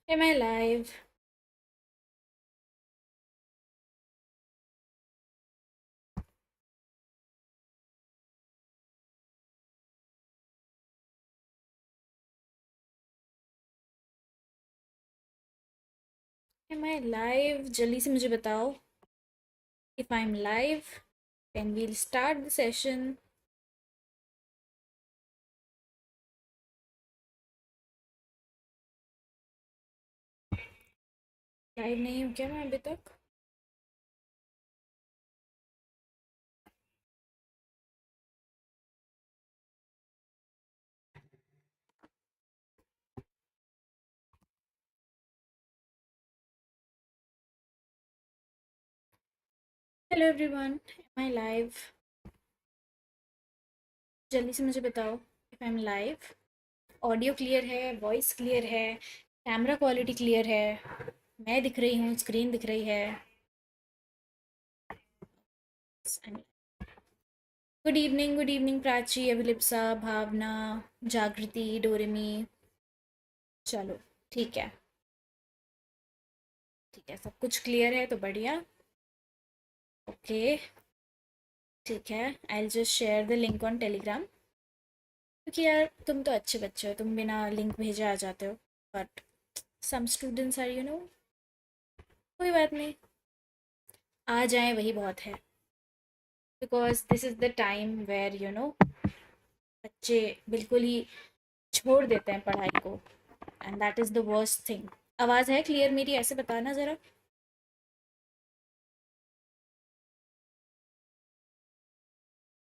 Am I live? Am I live? जल्दी से मुझे बताओ. If I'm live, then we'll start the session. Live नहीं हूँ क्या मैं अभी तक? Hello everyone. Am I live? जल्दी से मुझे बताओ. If I'm live. Audio clear है, वॉइस क्लियर है, कैमरा क्वालिटी क्लियर है, मैं दिख रही हूँ, स्क्रीन दिख रही है. गुड इवनिंग प्राची, अभिलिप्सा, भावना, जागृति, डोरेमी. चलो, ठीक है. ठीक है, सब कुछ क्लियर है तो बढ़िया. ओके. ठीक है, I just share the link on Telegram. क्योंकि यार तुम तो अच्छे बच्चे हो, तुम बिना लिंक भेजे आ जाते हो. बट सम स्टूडेंट्स आर कोई बात नहीं. आ जाए वही बहुत है. Because this is the time where बच्चे बिल्कुल ही छोड़ देते हैं पढ़ाई को. And that is the worst thing. आवाज़ है क्लियर मेरी? ऐसे बताना ज़रा.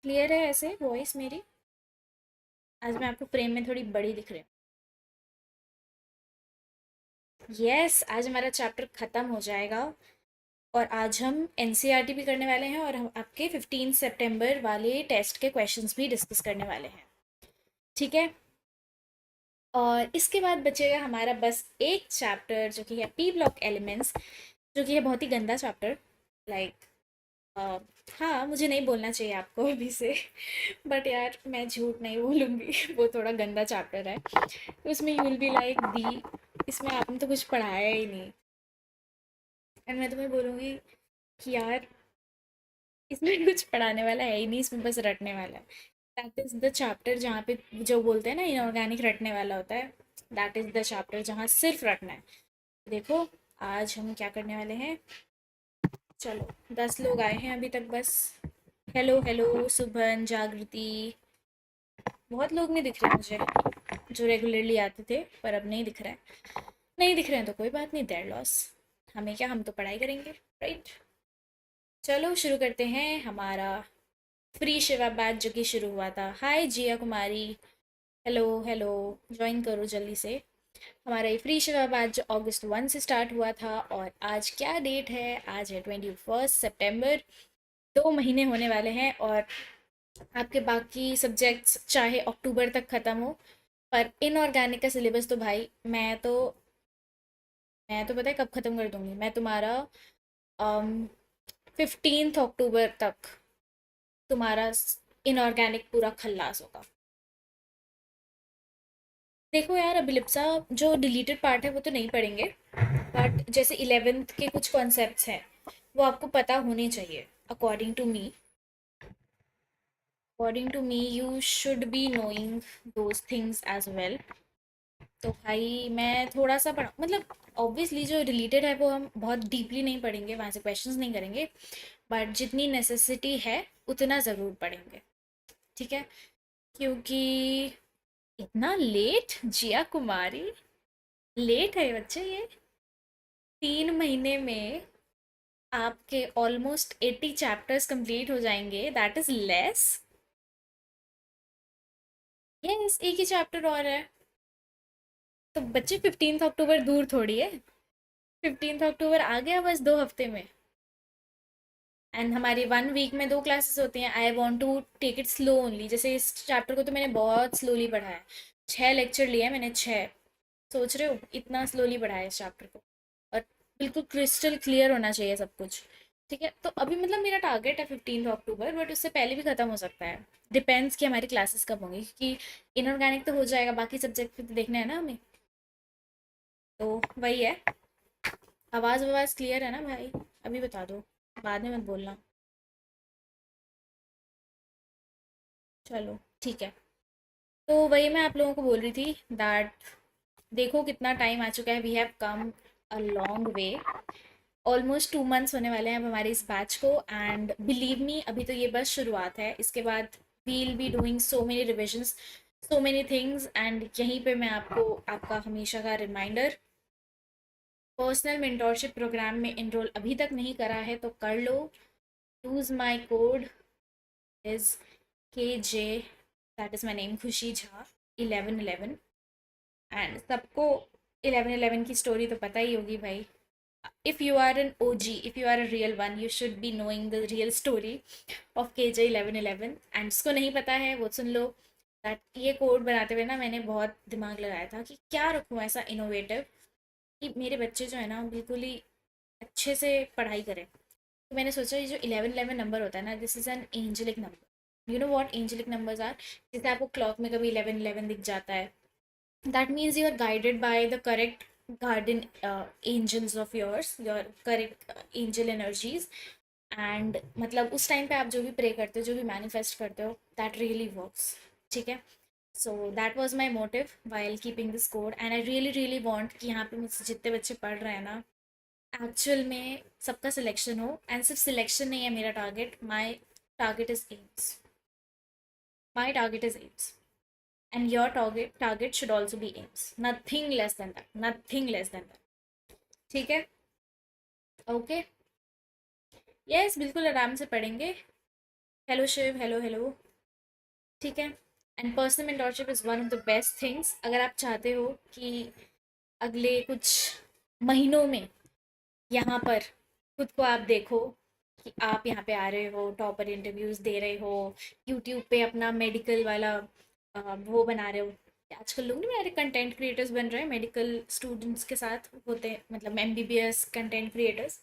क्लियर है ऐसे वॉइस मेरी? आज मैं आपको फ्रेम में थोड़ी बड़ी दिख रही हूँ. यस, आज हमारा चैप्टर ख़त्म हो जाएगा. और आज हम एनसीईआरटी भी करने वाले हैं और हम आपके 15 सितंबर वाले टेस्ट के क्वेश्चंस भी डिस्कस करने वाले हैं. ठीक है. और इसके बाद बचेगा हमारा बस एक चैप्टर जो कि है पी ब्लॉक एलिमेंट्स, जो कि है बहुत ही गंदा चैप्टर. लाइक हाँ, मुझे नहीं बोलना चाहिए आपको अभी से. बट यार मैं झूठ नहीं बोलूँगी. वो थोड़ा गंदा चैप्टर है. उसमें you will be like the, इसमें आपने तो कुछ पढ़ाया ही नहीं. एंड मैं तुम्हें बोलूँगी कि यार इसमें कुछ पढ़ाने वाला है ही नहीं, इसमें बस रटने वाला है. दैट इज़ द चैप्टर जहाँ पे जो बोलते हैं ना इनऑर्गेनिक रटने वाला होता है. दैट इज़ द चैप्टर जहाँ सिर्फ रटना है. देखो, आज हम क्या करने वाले हैं. चलो, 10 लोग आए हैं अभी तक बस. हेलो हेलो, सुभन, जागृति. बहुत लोग नहीं दिख रहे मुझे जो रेगुलरली आते थे, पर अब नहीं दिख रहा है. नहीं दिख रहे हैं तो कोई बात नहीं, देयर लॉस. हमें क्या, हम तो पढ़ाई करेंगे, राइट. चलो शुरू करते हैं हमारा फ्री शिवा बैच जो कि शुरू हुआ था. Hi Jiya Kumari. Hello hello. Join करो जल्दी से. हमारा ये फ्री शिवा बैच जो August 1 से स्टार्ट हुआ था. और आज क्या डेट है? आज है 21 सितंबर. 2 महीने होने वाले हैं. और आपके बाकी सब्जेक्ट्स चाहे अक्टूबर तक ख़त्म हो, पर इनऑर्गेनिक का सिलेबस तो भाई मैं तो पता है कब ख़त्म कर दूंगी. मैं तुम्हारा 15 अक्टूबर तक तुम्हारा इनऑर्गेनिक पूरा खल्लास होगा. देखो यार, अभिलिप्सा, जो डिलीटेड पार्ट है वो तो नहीं पढ़ेंगे. बट जैसे 11th के कुछ कॉन्सेप्ट्स हैं वो आपको पता होने चाहिए. According to me, you should be knowing those things as well. तो भाई मैं थोड़ा सा पढ़ा, मतलब ऑब्वियसली जो रिलेटेड है वो हम बहुत डीपली नहीं पढ़ेंगे, वहाँ से क्वेश्चंस नहीं करेंगे. बट जितनी नेसेसिटी है उतना ज़रूर पढ़ेंगे. ठीक है. क्योंकि इतना लेट जिया कुमारी, लेट है बच्चे ये. 3 महीने में आपके ऑलमोस्ट 80 चैप्टर्स कंप्लीट हो जाएंगे. That is less. यस, एक ही चैप्टर और है. तो बच्चे 15 अक्टूबर दूर थोड़ी है. 15 अक्टूबर आ गया बस 2 हफ्ते में. एंड हमारी 1 वीक में 2 क्लासेस होती हैं. I want to take it slow only. जैसे इस चैप्टर को तो मैंने बहुत स्लोली पढ़ा है. 6 लेक्चर लिए हैं मैंने, 6. सोच रहे हो इतना स्लोली पढ़ा है इस चैप्टर को. और बिल्कुल क्रिस्टल क्लियर होना चाहिए सब कुछ. ठीक है. तो अभी मतलब मेरा टारगेट है 15 अक्टूबर, बट उससे पहले भी ख़त्म हो सकता है. डिपेंड्स कि हमारी क्लासेस कब होंगी, क्योंकि इनऑर्गेनिक तो हो जाएगा, बाकी सब्जेक्ट फिर तो देखना है ना हमें. तो वही है। आवाज़ आवाज़ क्लियर है ना भाई? अभी बता दो, बाद में मत बोलना। चलो ठीक है। तो वही मैं आप लोगों को बोल रही थी दैट देखो कितना टाइम आ चुका है, we have come a long way. Almost 2 months होने वाले हैं अब हमारे इस बैच को, एंड बिलीव मी अभी तो ये बस शुरुआत है। इसके बाद we'll be doing so many revisions, so many things, and यहीं पे मैं आपको आपका हमेशा का रिमाइंडर, पर्सनल मेंटोरशिप प्रोग्राम में इनरोल अभी तक नहीं करा है तो कर लो। Use my code is KJ, that is my name Khushi Jha 1111। And सबको 1111 की स्टोरी तो पता ही होगी भाई। If you are an OG, if you are a real one, you should be knowing the real story of KJ 1111। And जिसको नहीं पता है वो सुन लो। दैट ये कोड बनाते हुए ना मैंने बहुत दिमाग लगाया था कि क्या रखूँ ऐसा इनोवेटिव कि मेरे बच्चे जो है ना बिल्कुल ही अच्छे से पढ़ाई करें। तो मैंने सोचा ये जो 1111 नंबर होता है ना, this is an angelic number. You know what angelic numbers are? जैसे आपको क्लॉक में कभी 1111 दिख जाता है, that means you are guided by the correct guardian angels of yours, your correct angel energies। And मतलब उस टाइम पे आप जो भी प्रे करते हो, जो भी मैनिफेस्ट करते हो, दैट रियली वर्क्स। ठीक है। So that was my motive while keeping this code, and I really really want कि यहाँ पे मुझसे जितने बच्चे पढ़ रहे हैं ना, एक्चुअल में सबका सिलेक्शन हो। एंड सिर्फ सिलेक्शन नहीं है मेरा target, my target is AIIMS, my target is AIIMS. And your target should also be aims, nothing less than that, nothing less than that। ठीक है। ओके। यस बिल्कुल आराम से पढ़ेंगे। Hello Shiv, hello hello. ठीक है। And personal mentorship is one of the best things. अगर आप चाहते हो कि अगले कुछ महीनों में यहाँ पर खुद को आप देखो कि आप यहाँ पे आ रहे हो, टॉपर इंटरव्यूज दे रहे हो, यूट्यूब पे अपना मेडिकल वाला वो बना रहे हो। आजकल लोग नहीं, मेरे कंटेंट क्रिएटर्स बन रहे हैं, मेडिकल स्टूडेंट्स के साथ होते हैं, मतलब MBBS कंटेंट क्रिएटर्स।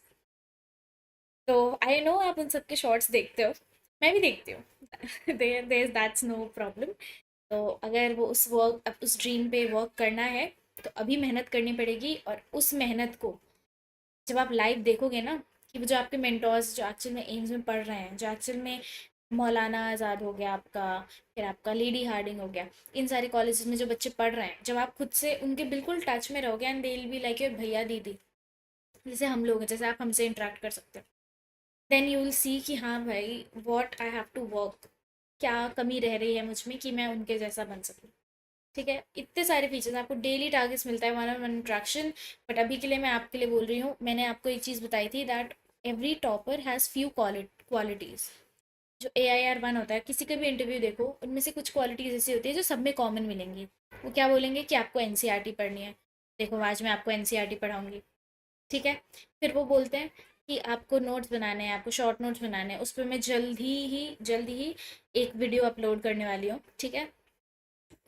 तो आई नो आप उन सबके शॉर्ट्स देखते हो, मैं भी देखती हूँ। There that's no problem. तो अगर वो उस ड्रीम पे वर्क करना है तो अभी मेहनत करनी पड़ेगी। और उस मेहनत को जब आप लाइव देखोगे ना, कि वो जो आपके मेंटोर्स जो एक्चुअल में एम्स में पढ़ रहे हैं, जो एक्चुअल में मौलाना आज़ाद हो गया आपका, फिर आपका लेडी हार्डिंग हो गया, इन सारे कॉलेजेस में जो बच्चे पढ़ रहे हैं, जब आप खुद से उनके बिल्कुल टच में रहोगे, and they will be like your भैया दीदी, जैसे हम लोग हैं, जैसे आप हमसे इंटरेक्ट कर सकते हो, देन यू विल सी कि हाँ भाई what I have to work, क्या कमी रह रही है मुझ में कि मैं उनके जैसा बन सकूँ। ठीक है। इतने सारे फीचर्स आपको डेली टारगेट्स मिलता है, 1-on-1 इंट्रैक्शन। बट अभी के लिए मैं आपके लिए बोल रही हूँ, मैंने आपको एक चीज़ बताई थी that every topper has few qualities. जो AIR 1 होता है, किसी का भी इंटरव्यू देखो, उनमें से कुछ क्वालिटीज़ ऐसी होती है जो सब में कॉमन मिलेंगी। वो क्या बोलेंगे कि आपको NCERT पढ़नी है, देखो आज मैं आपको NCERT पढ़ाऊंगी। ठीक है। फिर वो बोलते हैं कि आपको नोट्स बनाने हैं, आपको शॉर्ट नोट्स बनाने हैं, उस पर मैं जल्दी ही एक वीडियो अपलोड करने वाली हूँ। ठीक है।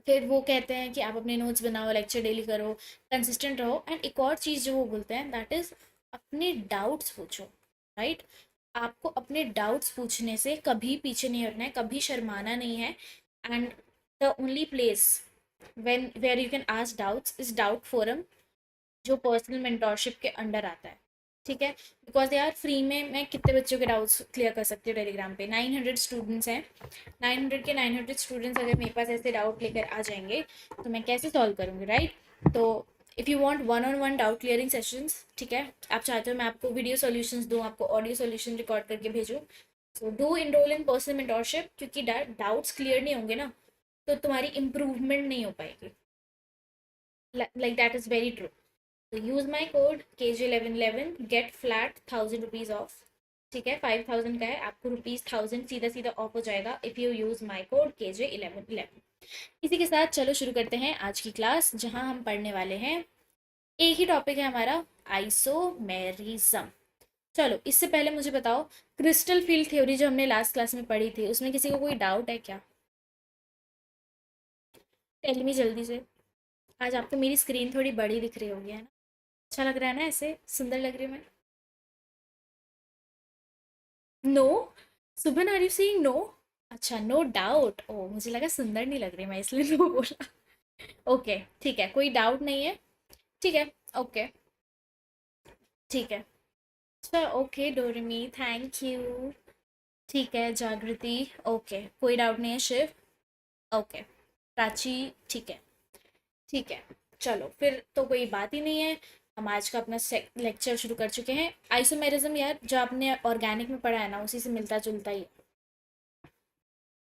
फिर वो कहते हैं कि आप अपने नोट्स बनाओ, लेक्चर डेली करो, कंसिस्टेंट रहो। एंड एक और चीज़ जो वो बोलते हैं दैट इज़ अपने डाउट्स पूछो। राइट। आपको अपने डाउट्स पूछने से कभी पीछे नहीं हटना है, कभी शर्माना नहीं है। And the only place when where you can ask doubts is doubt forum, जो पर्सनल मेंटोरशिप के अंडर आता है। ठीक है। बिकॉज यार फ्री में मैं कितने बच्चों के डाउट्स क्लियर कर सकती हूँ टेलीग्राम पे, 900 स्टूडेंट्स हैं। 900 के 900 स्टूडेंट्स अगर मेरे पास ऐसे डाउट लेकर आ जाएंगे तो मैं कैसे सॉल्व करूँगी, राइट। तो if you want 1-on-1 doubt clearing sessions, ठीक है, आप चाहते हो मैं आपको वीडियो सॉल्यूशंस दूँ, आपको ऑडियो सॉल्यूशन रिकॉर्ड करके भेजूँ, so do enrol in personal mentorship. क्योंकि डाउट्स क्लियर नहीं होंगे ना तो तुम्हारी इम्प्रूवमेंट नहीं हो पाएगी। Like that is very true. तो use my code KJ1111, get flat 1000 rupees off. ठीक है। 5000 का है, आपको ₹1000 सीधा सीधा ऑफ हो जाएगा if you use my code KJ1111। इसी के साथ चलो शुरू करते हैं आज की क्लास, जहां हम पढ़ने वाले हैं, एक ही टॉपिक है हमारा, आइसोमेरिज्म। चलो इससे पहले मुझे बताओ, क्रिस्टल फील्ड थ्योरी जो हमने लास्ट क्लास में पढ़ी थी, उसमें किसी को कोई डाउट है क्या? टेल मी जल्दी से। आज आपको मेरी स्क्रीन थोड़ी बड़ी दिख रही होगी, है ना? अच्छा लग रहा है ना, ऐसे सुंदर लग रही हूँ मैं? नो। सुबह आर यू सेइंग नो? अच्छा, नो डाउट। ओ मुझे लगा सुंदर नहीं लग रही मैं, इसलिए नो बोला। ओके ठीक है, कोई डाउट नहीं है। ठीक है। ओके, ठीक है। अच्छा, ओके डोरेमी, थैंक यू। ठीक है, जागृति, ओके, कोई डाउट नहीं है, शिव, ओके, प्राची, ठीक है, ठीक है। चलो फिर तो कोई बात ही नहीं है। हम आज का अपना लेक्चर शुरू कर चुके हैं। आइसोमेरिज्म यार, जो आपने ऑर्गेनिक में पढ़ा है ना, उसी से मिलता जुलता ही है।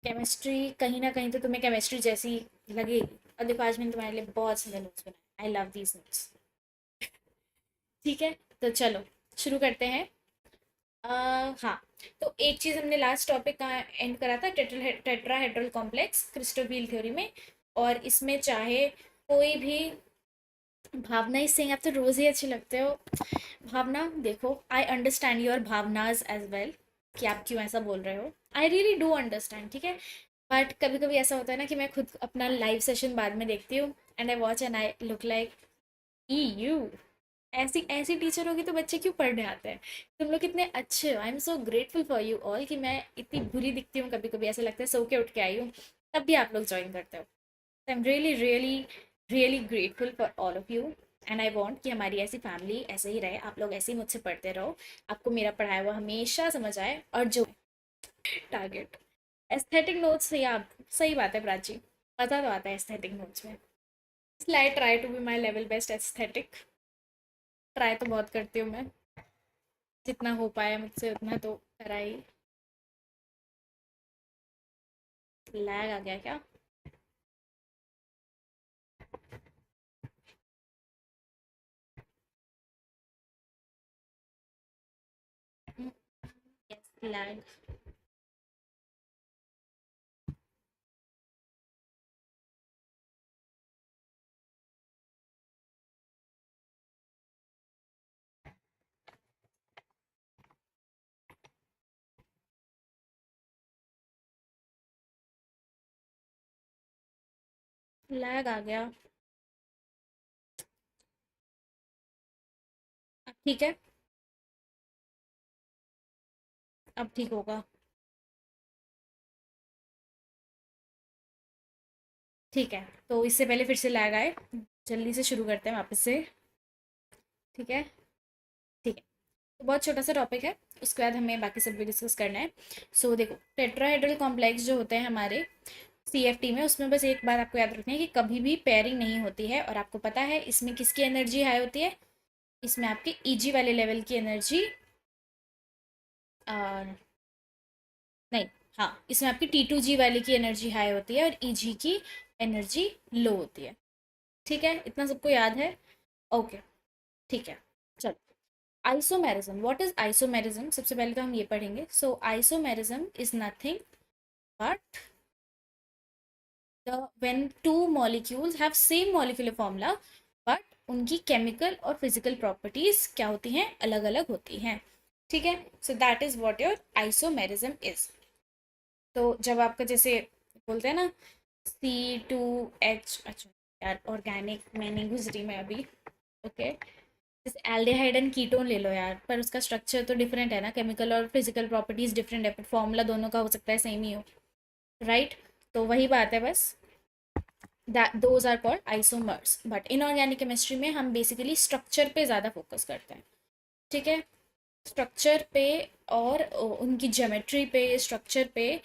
केमिस्ट्री कहीं ना कहीं तो तुम्हें केमिस्ट्री जैसी लगेगी। और देखो, आज मैंने तुम्हारे लिए बहुत सारे नोट्स बनाए, आई लव दीज नोट्स। ठीक है, तो चलो शुरू करते हैं। हाँ, तो एक चीज हमने लास्ट टॉपिक का एंड करा था, टेट्राहेड्रल कॉम्प्लेक्स क्रिस्टोफिल थ्योरी में। और इसमें चाहे कोई भी भावना, इस सिंह आप तो रोज ही अच्छे लगते हो। भावना, देखो, आई अंडरस्टैंड योर भावनाज एज वेल, कि आप क्यों ऐसा बोल रहे हो। आई रियली डू अंडरस्टैंड, ठीक है। बट कभी कभी ऐसा होता है ना कि मैं खुद अपना लाइव सेशन बाद में देखती हूँ, and I watch and I look like E U. ऐसी ऐसी टीचर होगी तो बच्चे क्यों पढ़ने आते हैं। तुम लोग कितने अच्छे हो, आई am so grateful for you all, कि मैं इतनी बुरी दिखती हूँ कभी कभी, ऐसा लगता है सो के उठ के आई हूँ, तब भी आप लोग ज्वाइन करते हो। आई am really really really grateful for all of you. And I want कि हमारी ऐसी फैमिली ऐसे ही रहे, आप लोग ऐसे ही मुझसे पढ़ते रहो, आपको मेरा पढ़ाया हुआ हमेशा समझ आए। और जो टारगेट एस्थेटिक नोट्स, या सही बात है प्राची, मज़ा तो आता है एस्थेटिक नोट्स में, इसलिए I try to be my level best aesthetic. Try तो बहुत करती हूँ मैं, जितना हो पाया मुझसे उतना तो करा ही। लैग आ गया क्या? Yes, lag. लैग आ गया। अब ठीक है, अब ठीक होगा। ठीक है, तो इससे पहले फिर से लैग आए, जल्दी से शुरू करते हैं वापस से। ठीक है, ठीक है। तो बहुत छोटा सा टॉपिक है, उसके बाद हमें बाकी सब भी डिस्कस करना है। सो देखो, टेट्राहेड्रल कॉम्प्लेक्स जो होते हैं हमारे सीएफटी में, उसमें बस एक बात आपको याद रखनी है कि कभी भी पेयरिंग नहीं होती है। और आपको पता है इसमें किसकी एनर्जी हाई होती है? इसमें आपकी ईजी वाले लेवल की एनर्जी, नहीं, हाँ, इसमें आपकी T2G वाले की एनर्जी हाई होती है और ईजी की एनर्जी लो होती है। ठीक है, इतना सबको याद है? ओके, ठीक है। चलो, आइसोमेरिज्म, व्हाट इज आइसोमेरिज्म? सबसे पहले तो हम ये पढ़ेंगे। So isomerism is nothing but the when two molecules have same molecular formula, but उनकी केमिकल और फिजिकल प्रॉपर्टीज क्या होती हैं? अलग अलग होती हैं। ठीक है, so that is what your isomerism is. तो जब आपका जैसे बोलते हैं ना, C2H, अच्छा यार, ऑर्गेनिक में नहीं गुजरी मैं अभी। ओके, जैसे एल्डिहाइड एंड कीटोन ले लो यार, पर उसका स्ट्रक्चर तो डिफरेंट है ना, केमिकल और फिजिकल प्रॉपर्टीज डिफरेंट है, पर फॉर्मूला दोनों का हो सकता है सेम ही हो, राइट? तो वही बात है बस, those are called isomers. But inorganic chemistry में हम बेसिकली स्ट्रक्चर पे ज़्यादा फोकस करते हैं। ठीक है, स्ट्रक्चर पे और उनकी ज्योमेट्री पे, स्ट्रक्चर पे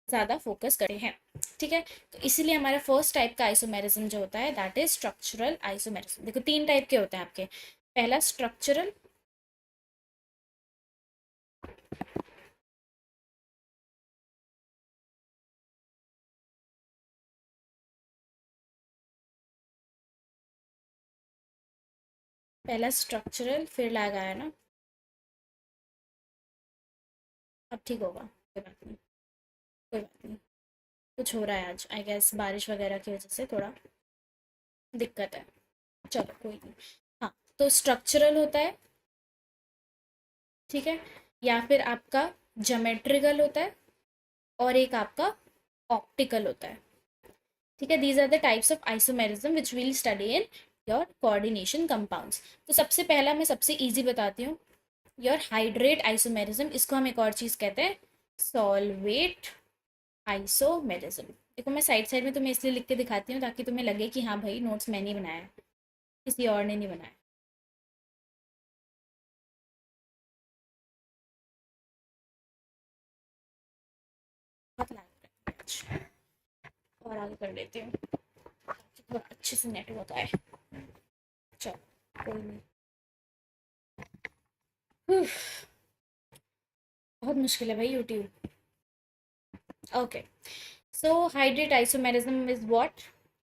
ज़्यादा फोकस करते हैं। ठीक है, तो इसीलिए हमारा फर्स्ट टाइप का आइसोमेरिज्म जो होता है दैट इज स्ट्रक्चरल आइसोमेरिज्म। देखो, तीन टाइप के होते हैं आपके। पहला स्ट्रक्चरल, फिर लैग आया ना, अब ठीक होगा, कोई बात नहीं, कोई बात नहीं। कुछ हो रहा है आज, आई गेस बारिश वगैरह की वजह से थोड़ा दिक्कत है। चलो कोई नहीं। हाँ, तो स्ट्रक्चरल होता है, ठीक है, या फिर आपका ज्योमेट्रिकल होता है, और एक आपका ऑप्टिकल होता है। ठीक है, these are the types of isomerism which will study in your coordination compounds. तो सबसे पहला मैं सबसे इजी बताती हूँ, योर हाइड्रेट आइसोमेरिज्म। इसको हम एक और चीज़ कहते हैं, सॉल्वेट आइसोमेरिज्म। देखो, मैं साइड साइड में तुम्हें इसलिए लिख के दिखाती हूँ ताकि तुम्हें लगे कि हाँ भाई, नोट्स मैंने ही बनाया है, किसी और ने नहीं बनाया। मच। और आगे कर लेती हूँ ताकि थोड़ा अच्छे से नेटवर्क आए। चलो कोई नहीं। उफ, बहुत मुश्किल है भाई YouTube. Okay, so hydrate isomerism is what?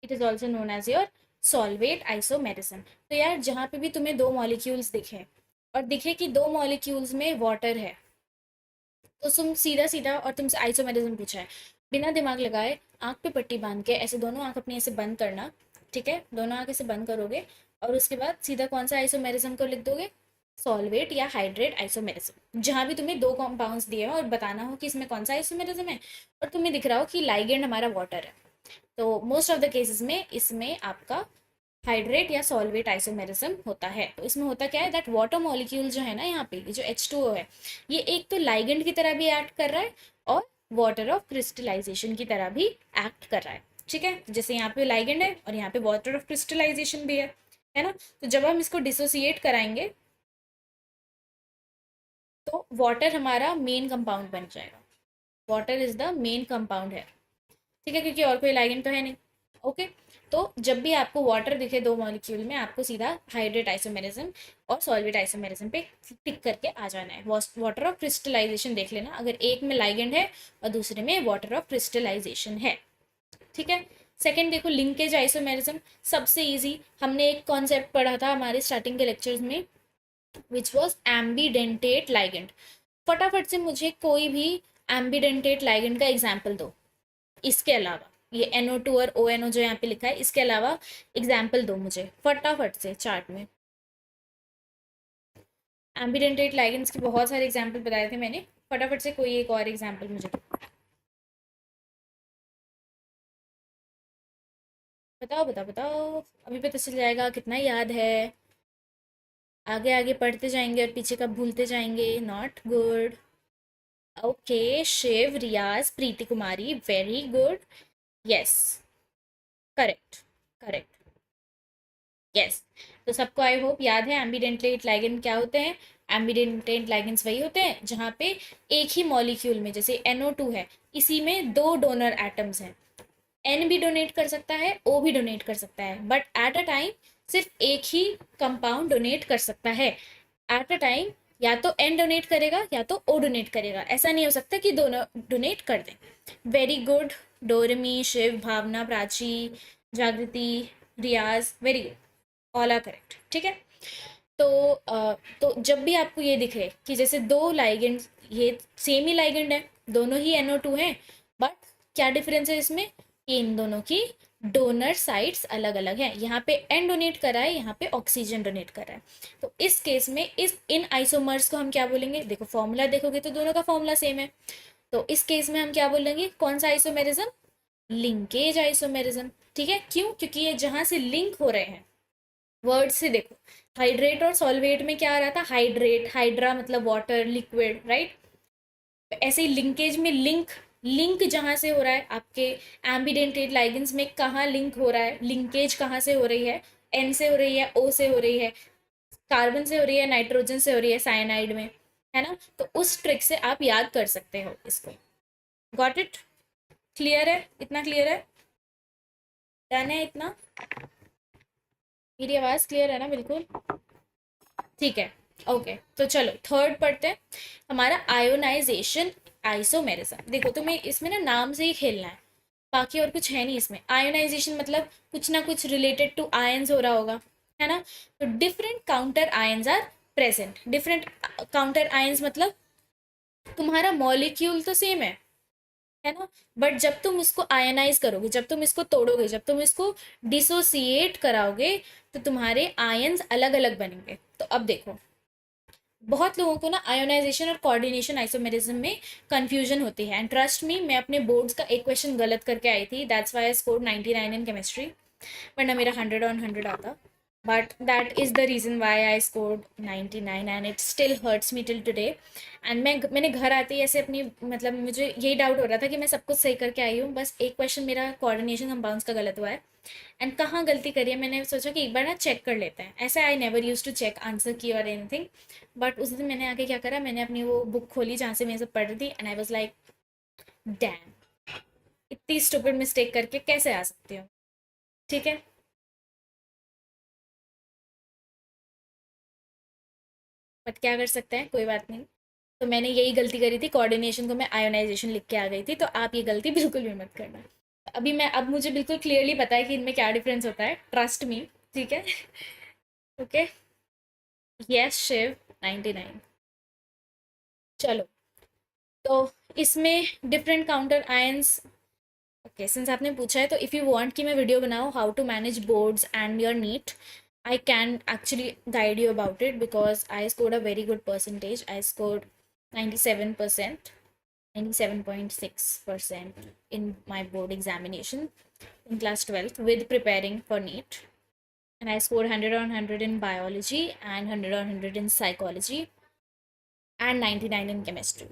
It is also known as your solvate isomerism. तो यार जहाँ पे भी तुम्हें दो मॉलिक्यूल्स दिखे और दिखे कि दो मॉलिक्यूल्स में वाटर है, तो तुम सीधा सीधा, और तुमसे आइसोमेरिज्म पूछा है, बिना दिमाग लगाए आंख पे पट्टी बांध के ऐसे दोनों आंख अपनी ऐसे बंद करना। ठीक है, दोनों आंख ऐसे बंद करोगे और उसके बाद सीधा कौन सा आइसोमेरिज्म को लिख दोगे? सॉल्वेट या हाइड्रेट आइसोमेरिज्म। जहां भी तुम्हें दो कंपाउंड्स दिए हो और बताना हो कि इसमें कौन सा आइसोमेरिज्म है, और तुम्हें दिख रहा हो कि लाइगेंड हमारा वाटर है, तो मोस्ट ऑफ द केसेस में इसमें आपका हाइड्रेट या सॉल्वेट आइसोमेरिज्म होता है। तो इसमें होता क्या है, दैट वाटर मॉलिक्यूल जो है ना, यहाँ पे ये जो H2O है, ये एक तो लाइगेंड की तरह भी एक्ट कर रहा है और वाटर ऑफ क्रिस्टलाइजेशन की तरह भी एक्ट कर रहा है। ठीक है, जैसे यहाँ पे लाइगेंड है और यहाँ पे वाटर ऑफ क्रिस्टलाइजेशन भी है ना। तो जब हम इसको डिसोसिएट कराएंगे तो वाटर हमारा मेन कंपाउंड बन जाएगा। Water is the main compound है। ठीक है, क्योंकि और कोई लाइगेंड तो है नहीं। ओके, तो जब भी आपको वाटर दिखे दो मॉलिक्यूल में, आपको सीधा हाइड्रेट आइसोमेरिज्म और सॉल्वेट आइसोमेरिज्म पे टिक करके आ जाना है। वाटर ऑफ क्रिस्टलाइजेशन देख लेना, अगर एक में लाइगेंड है और दूसरे में वाटर ऑफ क्रिस्टलाइजेशन है। ठीक है, सेकंड देखो, लिंकेज आइसोमेरिज्म। सबसे इजी, हमने एक कॉन्सेप्ट पढ़ा था हमारे स्टार्टिंग के लेक्चर्स में, विच वॉज एम्बीडेंटेट लाइगेंड। फटाफट से मुझे कोई भी एम्बीडेंटेट लाइगेंड का एग्जाम्पल दो, इसके अलावा ये NO2 और ONO जो यहाँ पे लिखा है, इसके अलावा एग्जाम्पल दो मुझे फटाफट से चार्ट में। एम्बीडेंटेट लाइगेंड्स के बहुत सारे एग्जाम्पल बताए थे मैंने, फटाफट से कोई एक और एग्जाम्पल मुझे दो। बताओ बताओ बताओ, अभी पता चल जाएगा कितना याद है। आगे आगे पढ़ते जाएंगे और पीछे का भूलते जाएंगे, not good. Okay, Shiv, Riyaz, Preeti Kumari, very good. Yes, correct, correct, yes. तो सबको आई होप याद है एम्बीडेंटेट लाइगेंड क्या होते हैं। एम्बीडेंटेट लाइगेंड्स वही होते हैं जहाँ पे एक ही मॉलिक्यूल में, जैसे NO2 है, इसी में दो डोनर एटम्स हैं। N भी डोनेट कर सकता है, O भी डोनेट कर सकता है, बट एट अ टाइम सिर्फ एक ही कंपाउंड डोनेट कर सकता है। एट अ टाइम या तो N डोनेट करेगा या तो O डोनेट करेगा, ऐसा नहीं हो सकता कि दोनों डोनेट कर दें। वेरी गुड, डोरमी, Shiv, Bhavna, Prachi, Jagriti, Riyaz, very good, all are correct. ठीक है, तो तो जब भी आपको ये दिखे कि जैसे दो लाइगेंड, ये सेम ही लाइगेंड है, दोनों ही NO2 हैं, बट क्या डिफरेंस है इसमें कि इन दोनों की डोनर साइट्स अलग अलग हैं। यहाँ पे N डोनेट कर रहा है, यहाँ पे ऑक्सीजन डोनेट कर रहा है। तो इस केस में इस इन आइसोमर्स को हम क्या बोलेंगे? देखो फॉर्मूला देखोगे तो दोनों का फॉर्मूला सेम है, तो इस केस में हम क्या बोलेंगे? कौन सा आइसोमेरिज्म? Linkage isomerism. ठीक है, क्यों? क्योंकि ये जहां से लिंक हो रहे हैं, वर्ड से देखो, हाइड्रेट और सॉल्वेट में क्या आ रहा था? हाइड्रेट, हाइड्रा मतलब वाटर, लिक्विड, राइट। ऐसे ही लिंकेज में लिंक, लिंक जहां से हो रहा है आपके एम्बीडेंटेट लाइगेंड्स में, कहाँ लिंक हो रहा है? लिंकेज कहाँ से हो रही है? N से हो रही है, O से हो रही है, कार्बन से हो रही है, नाइट्रोजन से हो रही है, साइनाइड में, है ना। तो उस ट्रिक से आप याद कर सकते हो इसको। Got it? क्लियर है? इतना क्लियर है? डन है इतना? मेरी आवाज क्लियर है ना? बिल्कुल ठीक है। ओके, तो चलो थर्ड पढ़ते हैं, हमारा आयोनाइजेशन आइसोमेरिज्म। देखो तुम्हें इसमें ना नाम से ही खेलना है, बाकी और कुछ है नहीं इसमें। आयोनाइजेशन मतलब कुछ ना कुछ रिलेटेड टू आयंस हो रहा होगा, है ना। तो different counter ions are present. Different counter ions मतलब तुम्हारा मॉलिक्यूल तो सेम है ना, बट जब तुम उसको आयनाइज करोगे, जब तुम इसको तोड़ोगे, जब तुम इसको डिसोसिएट कराओगे, तो तुम्हारे आयंस अलग अलग बनेंगे। तो अब देखो, बहुत लोगों को ना आयोनाइजेशन और कोऑर्डिनेशन आइसोमेरिज्म में कंफ्यूजन होती है, एंड ट्रस्ट मी, मैं अपने बोर्ड्स का एक क्वेश्चन गलत करके आई थी, that's why I scored 99 in chemistry, वरना मेरा 100 ऑन 100 आता। But that is the reason why I scored 99 and it still hurts me till today. And मैंने घर आते ही ऐसे अपनी, मतलब मुझे यही डाउट हो रहा था कि मैं सब कुछ सही करके आई हूँ, बस एक क्वेश्चन मेरा कोऑर्डिनेशन कंपाउंड्स का गलत हुआ है। एंड कहाँ गलती करी है, मैंने सोचा कि एक बार ना चेक कर लेते हैं। ऐसा I never use to check answer key और एनीथिंग, बट उस दिन मैंने आके क्या करा, मैंने अपनी वो बुक खोली जहाँ से मैं सब पढ़ रही थी, and I was like damn, इतनी स्टूपिड मिस्टेक करके कैसे आ सकती हूँ? ठीक है, बट क्या कर सकते हैं, कोई बात नहीं। तो मैंने यही गलती करी थी, कोऑर्डिनेशन को मैं आयोनाइजेशन लिख के आ गई थी, तो आप ये गलती बिल्कुल भी मत करना। अभी मैं, अब मुझे बिल्कुल क्लियरली पता है कि इनमें क्या डिफरेंस होता है, ट्रस्ट मी। ठीक है, ओके। यस शिव, 99। चलो, तो इसमें different counter ions. Okay, since आपने पूछा है, तो इफ़ यू वांट कि मैं वीडियो बनाऊँ how to manage boards and your NEET, I can actually guide you about it because I scored a very good percentage. I scored 97%, 97.6% in my board examination in class 12th with preparing for NEET. And I scored 100 on 100 in biology and 100 on 100 in psychology and 99 in chemistry.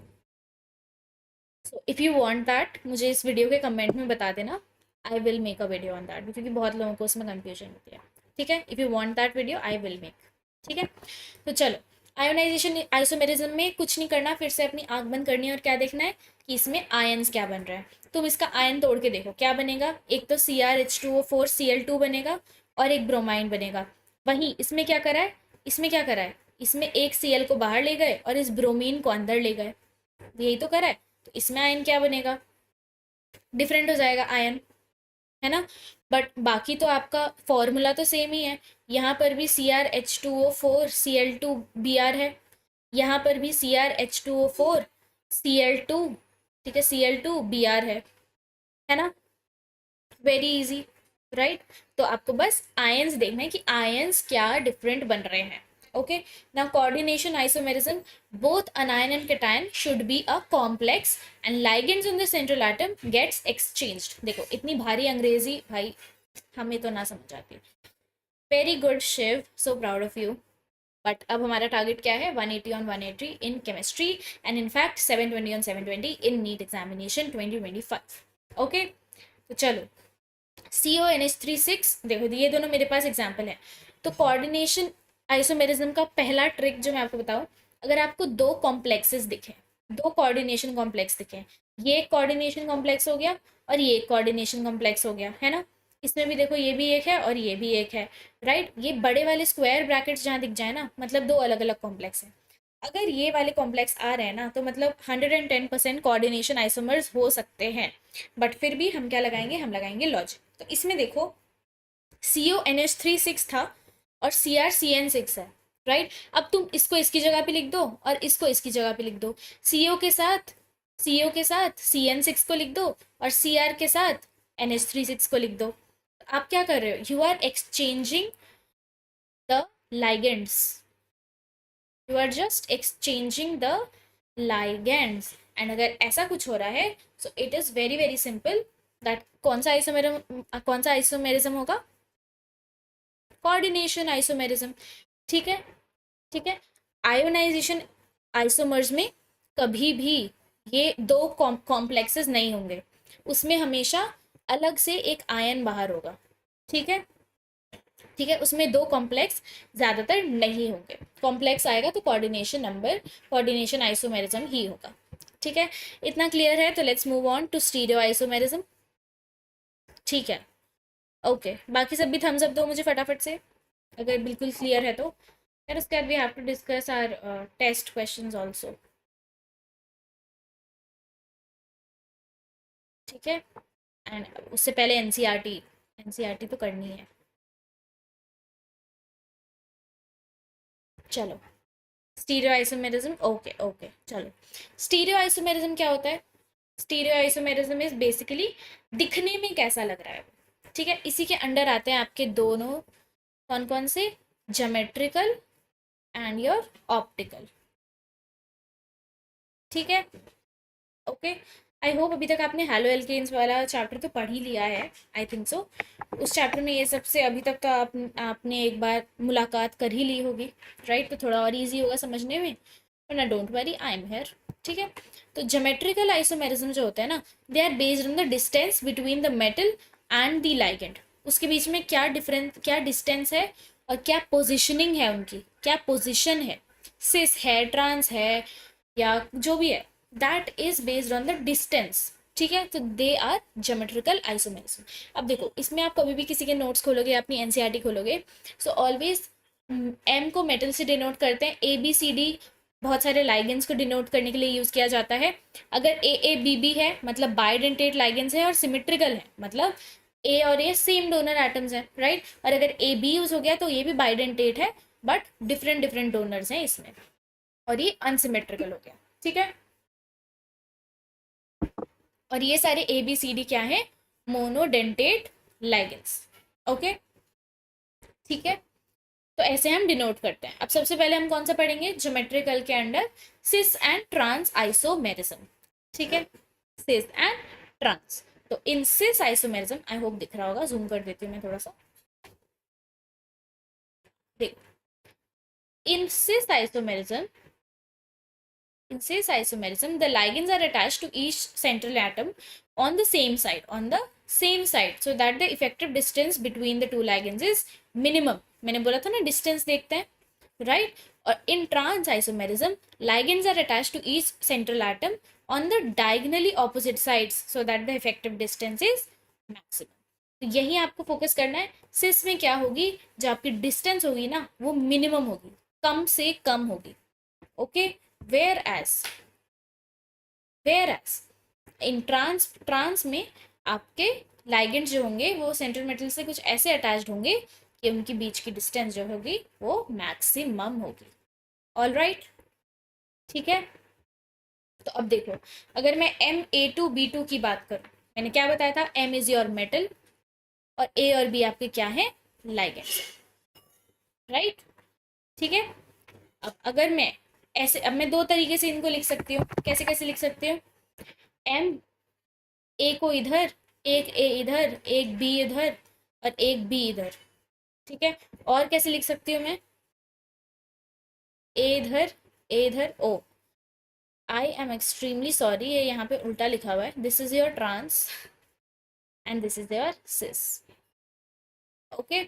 So if you want that, मुझे इस video के comment में बता देना, I will make a video on that, क्योंकि बहुत लोगों को उसमें कंफ्यूजन होती है। ठीक है, if you want that video I will make. ठीक है, तो चलो, आयोनाइजेशन आइसोमेरिज्म में कुछ नहीं करना, फिर से अपनी आंख बंद करनी है और क्या देखना है कि इसमें आयन्स क्या बन रहा है। तुम इसका आयन तोड़ के देखो क्या बनेगा, एक तो CrH2O4Cl2 बनेगा और एक ब्रोमाइन बनेगा। वहीं इसमें क्या करा है, इसमें क्या करा है, इसमें एक Cl को बाहर ले गए और इस ब्रोमीन को अंदर ले गए, यही तो करा है। तो इसमें आयन क्या बनेगा, डिफरेंट हो जाएगा आयन, है ना। बट बाकी तो आपका फॉर्मूला तो सेम ही है। यहाँ पर भी CrH2O4Cl2Br है, यहाँ पर भी CrH2O4Cl2, ठीक है, Cl2Br है ना। Very easy, right. तो आपको बस आयंस देखना है कि आयंस क्या डिफरेंट बन रहे हैं। Okay, now coordination isomerism, both anion and cation should be a complex and ligands in the central atom gets exchanged। देखो इतनी भारी अंग्रेजी भाई हमें तो ना समझ आती। Very good Shiv, so proud of you. But अब हमारा टारगेट क्या है, 180 on 180 in chemistry and in fact 720 on 720 in NEET examination 2025। Okay, तो चलो, CONH36, देखो ये दोनों मेरे पास एग्जाम्पल है। तो कोऑर्डिनेशन आइसोमेरिज्म का पहला ट्रिक जो मैं आपको बताऊं, अगर आपको दो कॉम्प्लेक्सेस दिखे, दो कोऑर्डिनेशन कॉम्प्लेक्स दिखे, ये एक कोऑर्डिनेशन कॉम्प्लेक्स हो गया और ये एक कोऑर्डिनेशन कॉम्प्लेक्स हो गया, है ना। इसमें भी देखो ये भी एक है और ये भी एक है, राइट। ये बड़े वाले स्क्वायर ब्रैकेट्स जहाँ दिख जाए ना, मतलब दो अलग अलग कॉम्प्लेक्स हैं। अगर ये वाले कॉम्प्लेक्स आ रहे हैं ना, तो मतलब 110% कोऑर्डिनेशन आइसोमर्स हो सकते हैं। बट फिर भी हम क्या लगाएंगे, हम लगाएंगे लॉजिक। तो इसमें देखो CONH36 था और CrCN6 है, राइट। अब तुम इसको इसकी जगह पे लिख दो और इसको इसकी जगह पे लिख दो। CO के साथ CN6 को लिख दो और Cr के साथ NH36 को लिख दो। आप क्या कर रहे हो, you are exchanging the ligands, you are just exchanging the ligands। And अगर ऐसा कुछ हो रहा है, so it is very very simple that कौन सा आइसोमेरिज्म होगा, कोऑर्डिनेशन आइसोमेरिज्म। ठीक है, ठीक है। आयोनाइजेशन आइसोमर्स में कभी भी ये दो कॉम्प्लेक्सेस नहीं होंगे, उसमें हमेशा अलग से एक आयन बाहर होगा। ठीक है, ठीक है, उसमें दो कॉम्प्लेक्स ज्यादातर नहीं होंगे। कॉम्प्लेक्स आएगा तो कोऑर्डिनेशन नंबर, कोऑर्डिनेशन आइसोमेरिज्म ही होगा। ठीक है, इतना क्लियर है। तो let's move on to stereo isomerism. ठीक है, ओके, बाकी सब भी थम्स अप दो मुझे फटाफट से अगर बिल्कुल क्लियर है तो। फिर उसके बाद we have to discuss our test questions also. ठीक है, एंड उससे पहले एनसीईआरटी, एनसीईआरटी तो करनी है। चलो, स्टीरियो आइसोमेरिज्म, ओके ओके, चलो। स्टीरियो आइसोमेरिज्म क्या होता है, स्टीरियो आइसोमेरिज्म इज बेसिकली दिखने में कैसा लग रहा है। ठीक है, इसी के अंडर आते हैं आपके दोनों, कौन कौन से, ज्योमेट्रिकल एंड योर ऑप्टिकल। ठीक है, ओके। आई होप अभी तक आपने हेलो एल्केन्स वाला चैप्टर तो पढ़ ही लिया है, आई थिंक सो। उस चैप्टर में ये सबसे अभी तक तो आपने एक बार मुलाकात कर ही ली होगी, राइट। तो थोड़ा और इजी होगा समझने में, वरना don't worry, I am here. ठीक है, तो ज्योमेट्रिकल आइसोमेरिज्म जो होता है ना, they are based on the distance between the metal and the ligand. उसके बीच में क्या डिस्टेंस है और क्या पोजिशनिंग है, उनकी क्या पोजिशन है, सिस है, ट्रांस है, या जो भी है, that is based on the distance. ठीक है, तो दे आर ज्योमेट्रिकल आइसोमेरिज्म। अब देखो इसमें आप कभी भी किसी के नोट्स खोलोगे, अपनी एनसीईआरटी खोलोगे, सो ऑलवेज एम को मेटल से डिनोट करते हैं, ए बी सी डी बहुत सारे लाइगेंस को डिनोट करने के लिए यूज किया जाता है। अगर ए बी बी है मतलब बाइडेंटेट लाइगेंस है और सिमेट्रिकल है, मतलब ए और ए सेम डोनर एटम्स हैं, राइट। और अगर ए बी यूज हो गया तो ये भी बाइडेंटेट है बट डिफरेंट डिफरेंट डोनर्स हैं इसमें, और ये अनसिमेट्रिकल हो गया, ठीक है। और ये सारे ए बी सी डी क्या है, मोनोडेंटेट लाइगेंस, ओके, ठीक है। तो ऐसे हम डिनोट करते हैं। अब सबसे पहले हम कौन सा पढ़ेंगे, ज्योमेट्रिकल के under cis and trans isomerism, ठीक है, सिस एंड ट्रांस। तो इन सिस आइसोमेरिज्म, आई होप दिख रहा होगा, जूम कर देती हूँ मैं थोड़ा सा, देखो इन सिस isomerism, in cis isomerism, the ligands are attached to each central atom on the same side, so that the effective distance between the two ligands is minimum. मैंने बोला था ना डिस्टेंस देखते हैं, राइट। और in trans isomerism, ligands are attached to each central atom on the diagonally opposite sides, so that the effective distance is maximum. तो यही आपको फोकस करना है। सिस में क्या होगी, जो आपकी डिस्टेंस होगी ना वो मिनिमम होगी, कम से कम होगी, okay. whereas whereas in trance में आपके लाइगेंड जो होंगे वो सेंट्रल मेटल से कुछ ऐसे अटैच्ड होंगे कि उनकी बीच की डिस्टेंस जो होगी वो मैक्सिमम होगी, ऑल राइट, ठीक है। तो अब देखो, अगर मैं MA2B2 की बात करूं, मैंने क्या बताया था, M इज योर मेटल और A और B आपके क्या है, लाइगेंड्स, राइट, ठीक है। अब अगर मैं ऐसे, अब मैं दो तरीके से इनको लिख सकती हूँ, कैसे कैसे लिख सकती हूँ, एम ए को इधर, एक ए इधर, एक बी इधर और एक बी इधर, ठीक है। और कैसे लिख सकती हूँ मैं, ए इधर oh, I am extremely sorry, ये यहाँ पे उल्टा लिखा हुआ है, this is your trans and this is your cis, okay,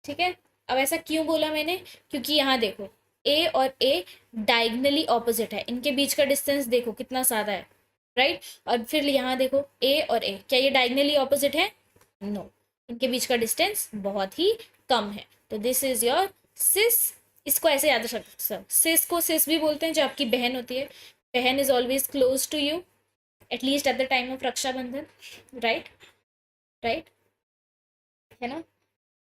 ठीक है। अब ऐसा क्यों बोला मैंने, क्योंकि यहाँ देखो ए और ए डायगनली ऑपोजिट है, इनके बीच का डिस्टेंस देखो कितना ज्यादा है, राइट। और फिर यहाँ देखो ए और ए, क्या ये डायगनली ऑपोजिट है, नो, इनके बीच का डिस्टेंस बहुत ही कम है। तो दिस इज योर सिस। इसको ऐसे याद रख सकते, सिस को सिस भी बोलते हैं, जो आपकी बहन होती है, बहन is always close to you, at least at the time of Rakshabandhan, right, right, है ना।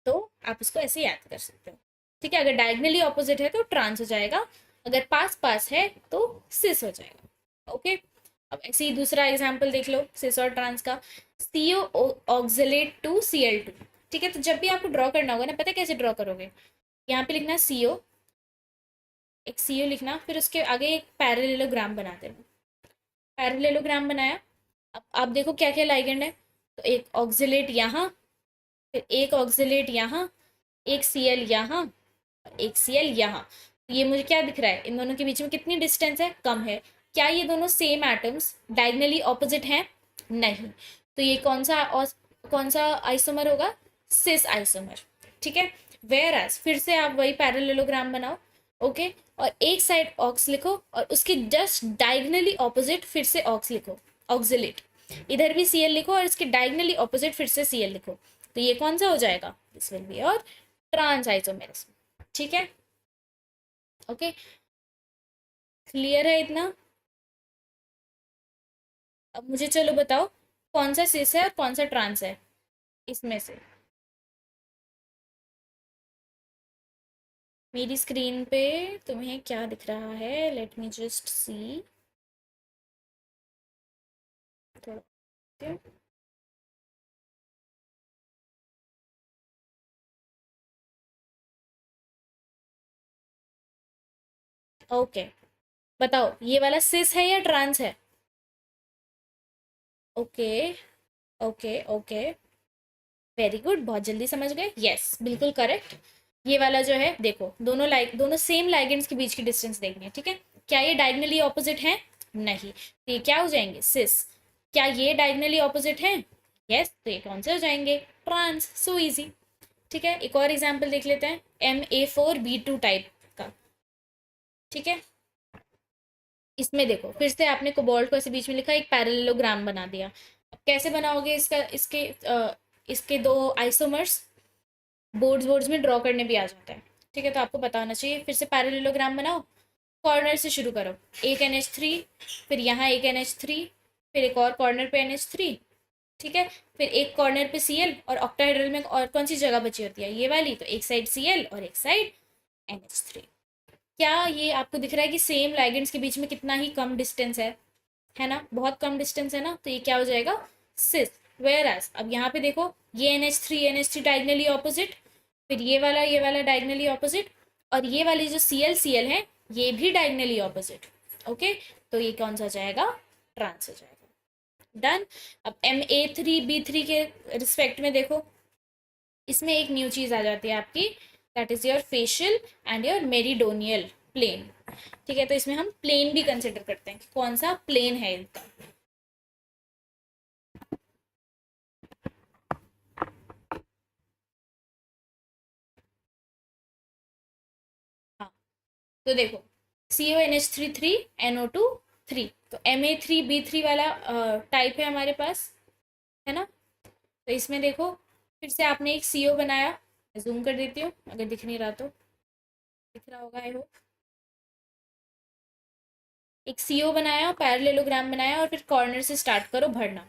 तो आप इसको ऐसे याद कर सकते हो, ठीक है। अगर डायगनली ऑपोजिट है तो ट्रांस हो जाएगा, अगर पास पास है तो सिस हो जाएगा, ओके। अब ऐसे ही दूसरा एग्जांपल देख लो सिस और ट्रांस का, सीओ ऑक्सिलेट टू Cl2, ठीक है। तो जब भी आपको ड्रॉ करना होगा ना, पता है कैसे ड्रॉ करोगे, यहाँ पे लिखना सीओ, एक सीओ लिखना, फिर उसके आगे एक पैरेललोग्राम बना देना, पैरेललोग्राम बनाया। अब आप देखो क्या क्या लाइगेंड है, तो एक ऑक्सिलेट यहाँ, फिर एक ऑक्सिलेट यहाँ, एक Cl यहाँ, एक Cl यहाँ। तो ये मुझे क्या दिख रहा है, इन दोनों के बीच में कितनी डिस्टेंस है, कम है। क्या ये दोनों सेम एटम्स डायगनली ऑपोजिट हैं, नहीं। तो ये कौन सा आइसोमर होगा, सिस आइसोमर, ठीक है। वेयर एज फिर से आप वही पैरेललोग्राम बनाओ, ओके, और एक साइड ऑक्स लिखो और उसकी जस्ट डायगनली ऑपोजिट फिर से ऑक्स लिखो, ऑक्सिलेट, इधर भी Cl लिखो और इसके डायगनली ऑपोजिट फिर से Cl लिखो। तो ये कौन सा हो जाएगा, this will be your trans isomerism, ठीक है, ओके, क्लियर है इतना। अब मुझे चलो बताओ कौन सा सिस है और कौन सा ट्रांस है इसमें से। मेरी स्क्रीन पे तुम्हें क्या दिख रहा है, लेट मी जस्ट सी, थोड़ा, ओके, बताओ ये वाला सिस है या ट्रांस है, okay, okay, okay, very good, बहुत जल्दी समझ गए, यस बिल्कुल करेक्ट। ये वाला जो है देखो, दोनों सेम लाइगेंड्स के बीच की डिस्टेंस देखनी है, ठीक है। क्या ये डायगनली ऑपोजिट है, नहीं, तो ये क्या हो जाएंगे, सिस। क्या ये डायगनली ऑपोजिट है, यस, तो ये कौन से हो जाएंगे, ट्रांस, सो इजी, ठीक है। एक और एग्जाम्पल देख लेते हैं MA4B2 टाइप का, ठीक है। इसमें देखो फिर से आपने कोबाल्ट को ऐसे बीच में लिखा, एक पैरेललोग्राम बना दिया। अब कैसे बनाओगे इसका, इसके दो आइसोमर्स बोर्ड्स बोर्ड्स में ड्रॉ करने भी आ जाता है, ठीक है, तो आपको पता होना चाहिए। फिर से पैरेललोग्राम बनाओ, कॉर्नर से शुरू करो, एक NH3, फिर यहाँ एक NH3, फिर एक और कॉर्नर पे NH3, ठीक है, फिर एक कॉर्नर पे Cl, और ऑक्टाहेड्रल में और कौन सी जगह बची होती है, ये वाली, तो एक साइड Cl और एक साइड NH3। क्या ये आपको दिख रहा है कि सेम लाइगेंड्स के बीच में कितना ही कम डिस्टेंस है ना, बहुत कम डिस्टेंस है ना, तो ये क्या हो जाएगा, सिस। वेयर एज अब यहाँ पे देखो, ये NH3 डायगनली ऑपोजिट, फिर ये वाला डायगनली ऑपोजिट, और ये वाली जो Cl है ये भी डायगनली ऑपोजिट। ओके, तो ये कौन सा जाएगा, ट्रांस हो जाएगा। डन। अब Ma3B3 के रिस्पेक्ट में देखो, इसमें एक न्यू चीज आ जाती है आपकी, that is your facial and your meridional plane. ठीक है, तो इसमें हम प्लेन भी कंसिडर करते हैं कि कौन सा प्लेन है इनका। हाँ, तो देखो, CONH3 3 NO2 3, तो Ma3B3 वाला टाइप है हमारे पास, है ना। तो इसमें देखो, फिर से आपने एक CO बनाया, जूम कर देती हूँ अगर दिख नहीं रहा तो, दिख रहा होगा आई होप। एक CO बनाया, पैरेललोग्राम बनाया, और फिर कॉर्नर से स्टार्ट करो भरना।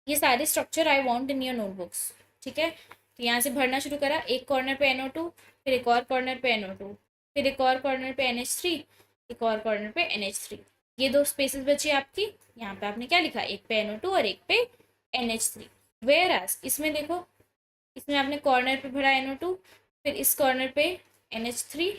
ये सारे structure I want in your notebooks, ठीक है। तो यहाँ से भरना शुरू करा, एक कॉर्नर पे NO2, फिर एक और कॉर्नर पे NO2, फिर एक और कॉर्नर पे NH3, एक और कॉर्नर पे NH3। ये दो स्पेसेस बची आपकी, यहाँ पे आपने क्या लिखा, एक पे NO2 और एक पे NH3। वेयर एज इसमें देखो, इसमें आपने कॉर्नर पे भरा NO2, फिर इस कॉर्नर पे NH3,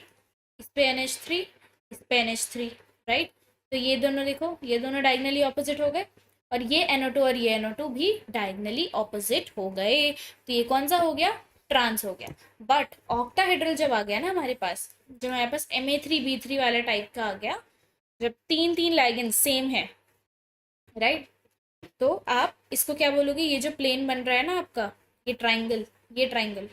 इस पे NH3, इस पे NH3, राइट। तो ये दोनों देखो, ये दोनों डायगनली ऑपोजिट हो गए, और ये NO2 और ये NO2 भी डायगनली ऑपोजिट हो गए। तो ये कौन सा हो गया, ट्रांस हो गया। बट ऑक्टाहेड्रल जब आ गया ना हमारे पास, जब हमारे पास Ma3B3 वाला टाइप का आ गया, जब तीन तीन लाइगेंड सेम है, राइट, तो आप इसको क्या बोलोगे, ये जो प्लेन बन रहा है ना आपका, ये ट्राइंगल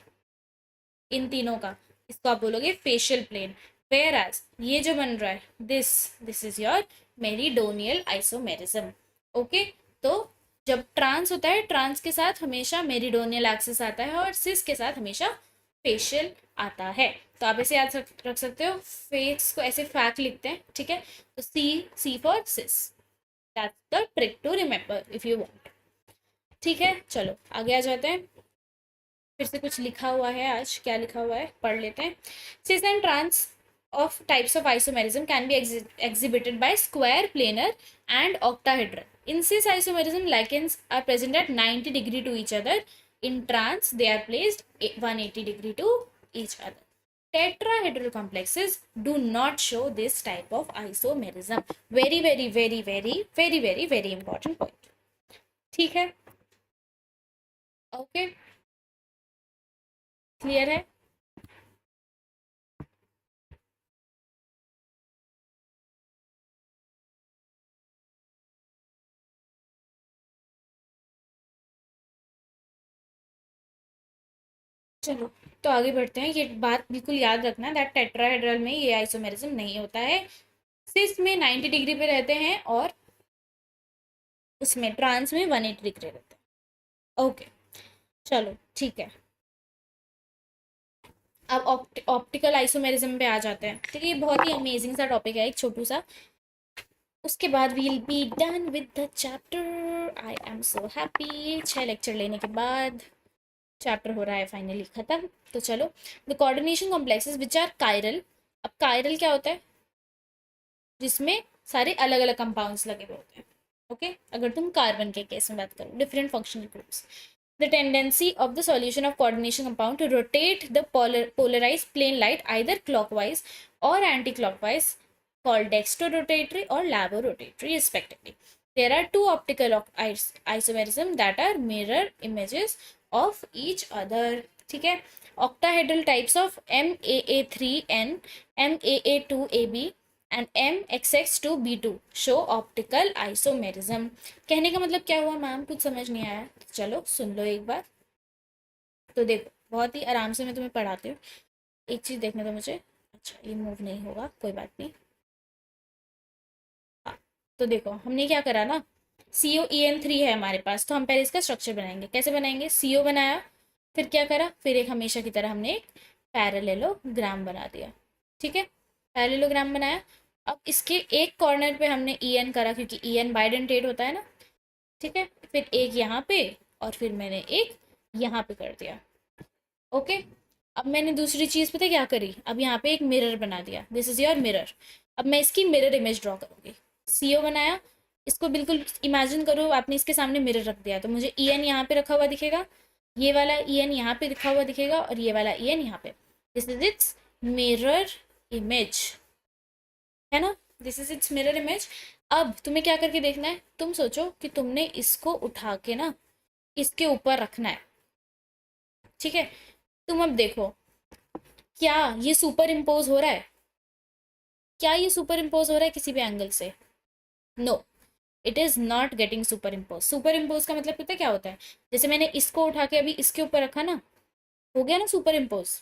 इन तीनों का, इसको आप बोलोगे फेशियल प्लेन। वेयर एज ये जो बन रहा है, this is your meridional isomerism. Okay, तो जब ट्रांस होता है, ट्रांस के साथ हमेशा मेरिडोनियल एक्सिस आता है, और सिस के साथ हमेशा फेशियल आता है। तो आप ऐसे याद रख सकते हो, फेस को ऐसे फैक लिखते हैं, ठीक है, तो C for cis, that's the trick to remember if you want. ठीक है, चलो आगे आ जाते हैं। फिर से कुछ लिखा हुआ है, आज क्या लिखा हुआ है पढ़ लेते हैं। Cis and trans of types of isomerism can be exhibited by square, planar and octahedral. In cis isomerism, lichens are present at 90 degree to each other. In trans, they are placed 180 degree to each other. Tetrahedral complexes do not show this type of isomerism. Very very very very very very very important point. ठीक है, okay, clear है। चलो, तो आगे बढ़ते हैं। ये बात बिल्कुल याद रखना, दैट टेट्राहेड्रल में ये आइसोमेरिज्म नहीं होता है, सिस में 90 डिग्री पे रहते हैं, और उसमें ट्रांस में 180 डिग्री रहते हैं। ओके, चलो ठीक है। अब ऑप्टिकल आइसोमेरिज्म पे आ जाते हैं, ठीक है, ये बहुत ही अमेजिंग सा टॉपिक है, एक छोटू सा। उसके बाद we'll be done with the chapter. I am so happy, 6 lecture लेने के बाद चैप्टर हो रहा है फाइनली खत्म। तो चलो, the coordination complexes which are chiral. अब कायरल क्या होता है, जिसमें सारे अलग अलग कंपाउंड्स लगे हुए होते हैं। ओके, अगर तुम कार्बन के केस में बात करो, different functional groups, the tendency of the solution of coordination compound to rotate the polarized plane light either clockwise or anti-clockwise, called dextrorotatory or laborotatory respectively. There are two optical isomerism that are mirror images of each other. ठीक है, octahedral types of MAA3N, MAA2AB and MXX2B2 show optical isomerism. कहने का मतलब क्या हुआ ma'am, कुछ समझ नहीं आया, तो चलो सुन लो एक बार। तो देखो, बहुत ही आराम से मैं तुम्हें पढ़ाती हूँ, एक चीज़ देखने दो मुझे। अच्छा, ये मूव नहीं होगा, कोई बात नहीं। तो देखो हमने क्या करा ना, COEN3 है हमारे पास, तो हम पहले इसका स्ट्रक्चर बनाएंगे। कैसे बनाएंगे? CO बनाया, फिर क्या करा, फिर एक हमेशा की तरह हमने एक पैरेललोग्राम बना दिया। ठीक है, पैरेललोग्राम बनाया। अब इसके एक कॉर्नर पे हमने EN करा, क्योंकि EN बाइडेंटेट होता है ना। ठीक है, फिर एक यहाँ पे, और फिर मैंने एक यहाँ पे कर दिया। ओके, अब मैंने दूसरी चीज़ पता है क्या करी, अब यहाँ पे एक मिरर बना दिया, दिस इज योर मिरर। अब मैं इसकी मिरर इमेज ड्रॉ करूंगी। CO बनाया, इसको बिल्कुल इमेजिन करो आपने इसके सामने मिरर रख दिया, तो मुझे EN यहाँ पे रखा हुआ दिखेगा, ये वाला EN यहाँ पे लिखा हुआ दिखेगा, और ये वाला EN यहाँ पे। This is it's mirror image, है ना, this is it's mirror image. अब तुम्हें क्या करके देखना है, तुम सोचो कि तुमने इसको उठा के ना इसके ऊपर रखना है। ठीक है, तुम अब देखो, क्या ये सुपर इम्पोज हो रहा है? क्या ये सुपर इम्पोज हो रहा है किसी भी एंगल से? No, it is not getting superimpose. Superimpose का मतलब पता है क्या होता है? जैसे मैंने इसको उठा के अभी इसके ऊपर रखा ना, हो गया ना सुपर इम्पोज,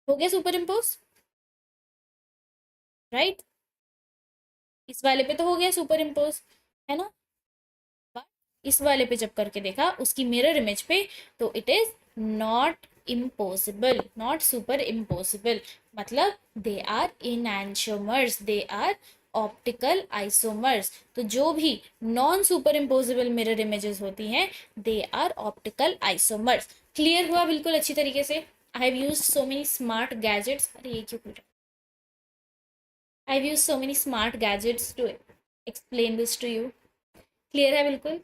हो गया सुपर इम्पोज, राइट? इस वाले पे तो हो गया सुपर इम्पोज, है ना। बट इस वाले पे जब करके देखा उसकी मिरर इमेज पे, तो it is not impossible, not super impossible. मतलब they are enantiomers, they are optical isomers. तो जो भी non superimposable mirror images होती हैं, they are optical isomers. Clear हुआ बिल्कुल अच्छी तरीके से? I have used so many smart gadgets, अरे ये क्यों पूरा, I have used so many smart gadgets to explain this to you. Clear है बिल्कुल?